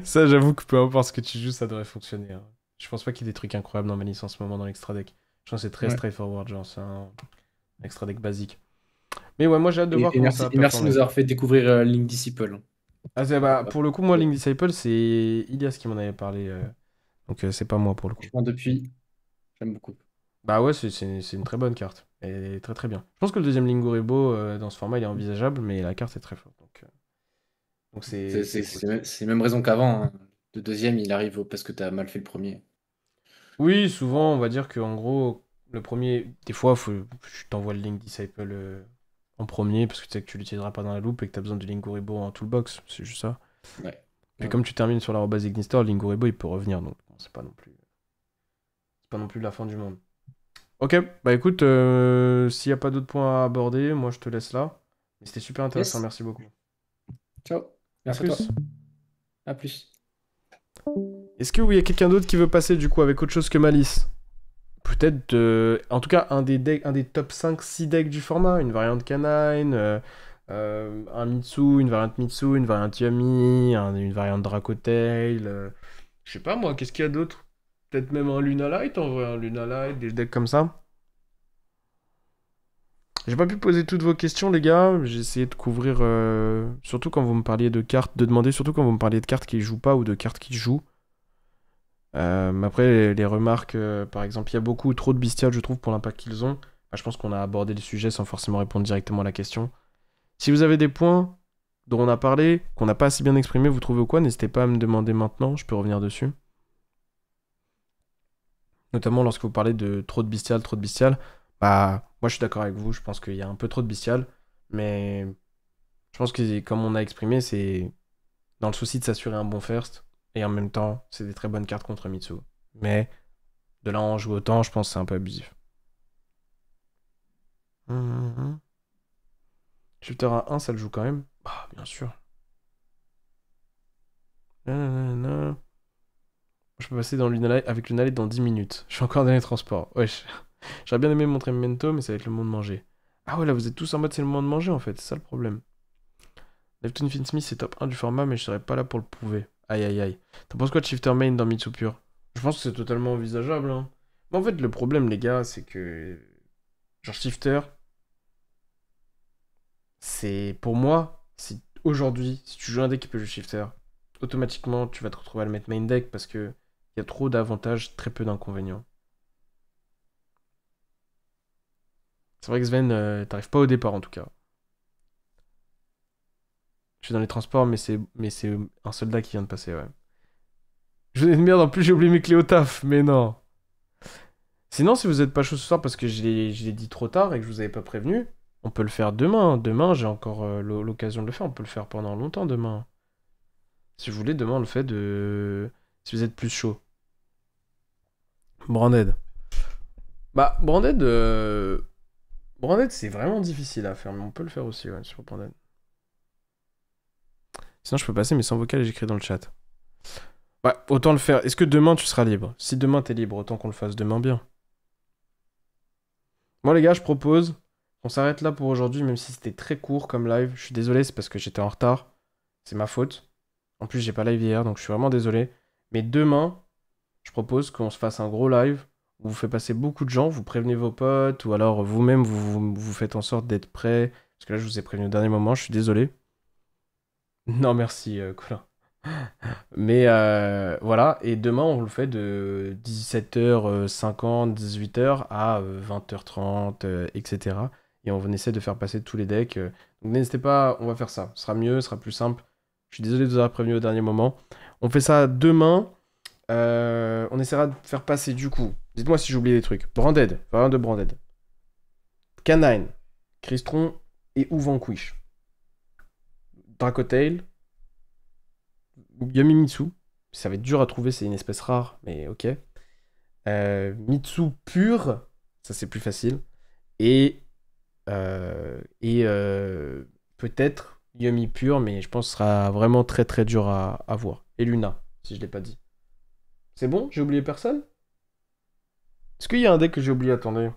Ça, j'avoue que peu importe ce que tu joues, ça devrait fonctionner, hein. Je pense pas qu'il y ait des trucs incroyables dans Malice en ce moment dans l'extra deck. Je pense que c'est très Ouais. straightforward, genre c'est un extra deck basique. Mais ouais, moi j'ai hâte de voir Et comment ça merci, va et merci de performer. nous avoir fait découvrir Link Disciple. Ah, bah, pour le coup, moi, Link Disciple, c'est Ilias qui m'en avait parlé. Donc c'est pas moi pour le coup. Franchement, depuis, j'aime beaucoup. Bah ouais, c'est une très bonne carte. Elle est très très bien. Je pense que le deuxième Linguribo dans ce format, il est envisageable, mais la carte est très forte. Donc, Donc c'est cool. C'est même raison qu'avant, hein. Le deuxième, il arrive parce que t'as mal fait le premier. Oui, souvent, on va dire que en gros, le premier, des fois, je t'envoie le link Disciple en premier parce que tu sais que tu l'utiliseras pas dans la loupe et que tu as besoin du Linkuriboh en toolbox, c'est juste ça. Ouais. Puis Ouais. comme tu termines sur l'arrobase Ignistor, le Linkuriboh il peut revenir donc bon, c'est pas non plus la fin du monde. Ok, bah écoute, s'il y a pas d'autres points à aborder, moi je te laisse là. Mais c'était super intéressant, Yes. merci beaucoup. Ciao. À Merci à toi. plus. À plus. Est-ce que oui, il y a quelqu'un d'autre qui veut passer du coup avec autre chose que Malice? Peut-être, en tout cas, un des top 5-6 decks du format. Une variante Canine, un Mitsu, une variante Mitsu, une variante Yami, une variante Dracotail. Je sais pas moi, qu'est-ce qu'il y a d'autre? Peut-être même un Lunalight en vrai, un Lunalight, des decks comme ça. J'ai pas pu poser toutes vos questions, les gars. J'ai essayé de couvrir, surtout quand vous me parliez de cartes, de demander surtout quand vous me parliez de cartes qui jouent pas ou de cartes qui jouent. Mais après, les remarques, par exemple, il y a beaucoup trop de bestiales, je trouve, pour l'impact qu'ils ont. Bah, je pense qu'on a abordé le sujet sans forcément répondre directement à la question. Si vous avez des points dont on a parlé, qu'on n'a pas assez bien exprimé, vous trouvez ou quoi, n'hésitez pas à me demander maintenant, je peux revenir dessus. Notamment lorsque vous parlez de trop de bestiales, trop de bestiales. Bah, moi je suis d'accord avec vous, je pense qu'il y a un peu trop de bestiales. Mais je pense que, comme on a exprimé, c'est dans le souci de s'assurer un bon first. Et en même temps, c'est des très bonnes cartes contre Mitsu. Mais de là à en jouer autant, je pense que c'est un peu abusif. Mhm. Shifter à 1, ça le joue quand même? Ah, bien sûr. Nanana. Je peux passer dans avec Lunalight dans 10 minutes. Je suis encore dans les transports. Wesh. J'aurais bien aimé montrer Memento, mais ça va être le moment de manger. Ah ouais, là, vous êtes tous en mode c'est le moment de manger, en fait. C'est ça le problème. Lefton Finsmith, c'est top 1 du format, mais je serais pas là pour le prouver. Aïe, aïe, aïe. T'en penses quoi de Shifter Main dans Mitsu Pure? Je pense que c'est totalement envisageable, hein. Mais en fait, le problème, les gars, c'est que... Genre, Shifter, c'est... Pour moi, si aujourd'hui, si tu joues un deck qui peut jouer Shifter, automatiquement, tu vas te retrouver à le mettre main deck parce que il y a trop d'avantages, très peu d'inconvénients. C'est vrai que Sven, t'arrives pas au départ en tout cas. Je suis dans les transports, mais c'est un soldat qui vient de passer, ouais. Je vous ai de merde, en plus j'ai oublié mes clés au taf, mais non. Sinon, si vous êtes pas chaud ce soir parce que je l'ai dit trop tard et que je vous avais pas prévenu, on peut le faire demain. Demain, j'ai encore l'occasion de le faire. On peut le faire pendant longtemps demain. Si vous voulez, demain on le fait de. Si vous êtes plus chaud. Branded. Bah, Branded. Branded, c'est vraiment difficile à faire, mais on peut le faire aussi, ouais, sur Branded. Sinon, je peux passer, mais sans vocal et j'écris dans le chat. Bah, autant le faire. Est-ce que demain tu seras libre? Si demain t'es libre, autant qu'on le fasse demain bien. Moi, les gars, je propose qu'on s'arrête là pour aujourd'hui, même si c'était très court comme live. Je suis désolé, c'est parce que j'étais en retard. C'est ma faute. En plus, j'ai pas live hier, donc je suis vraiment désolé. Mais demain, je propose qu'on se fasse un gros live où vous faites passer beaucoup de gens, vous prévenez vos potes, ou alors vous-même, vous faites en sorte d'être prêts. Parce que là, je vous ai prévenu au dernier moment, je suis désolé. Non, merci, Colin. Mais voilà, et demain on le fait de 17h50, 18h à 20h30, etc. Et on essaie de faire passer tous les decks. Donc n'hésitez pas, on va faire ça. Ce sera mieux, ce sera plus simple. Je suis désolé de vous avoir prévenu au dernier moment. On fait ça demain. On essaiera de faire passer du coup. Dites-moi si j'ai oublié des trucs. Branded, variant de Branded. Canine, Crystron et ou Vanquish. Dracotail, Yamimitsu. Ça va être dur à trouver, c'est une espèce rare, mais ok. Mitsu pur, ça c'est plus facile. Et peut-être Yumi pur, mais je pense que ce sera vraiment très très dur à voir. Et Luna, si je l'ai pas dit. C'est bon? J'ai oublié personne? Est-ce qu'il y a un deck que j'ai oublié? Attendez.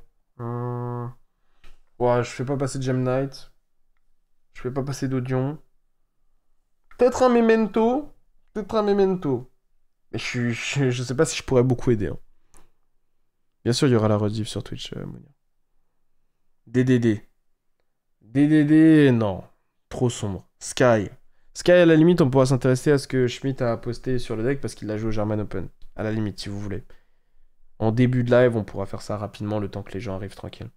Ouais, je fais pas passer de Gem Knight. Je fais pas passer d'Odion. Peut-être un Memento. Peut-être un Memento. Mais je sais pas si je pourrais beaucoup aider, hein. Bien sûr, il y aura la rediff sur Twitch, Mounir. DDD. DDD, non. Trop sombre. Sky. Sky, à la limite, on pourra s'intéresser à ce que Schmidt a posté sur le deck parce qu'il a joué au German Open. À la limite, si vous voulez. En début de live, on pourra faire ça rapidement le temps que les gens arrivent tranquilles.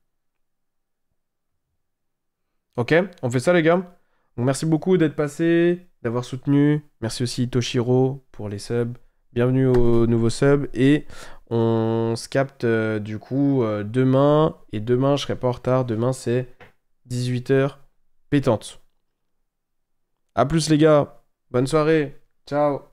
Ok, on fait ça, les gars. Donc, merci beaucoup d'être passé, d'avoir soutenu. Merci aussi Toshiro pour les subs. Bienvenue aux nouveaux subs. Et on se capte du coup demain. Et demain, je serai pas en retard. Demain, c'est 18h pétante. À plus les gars. Bonne soirée. Ciao.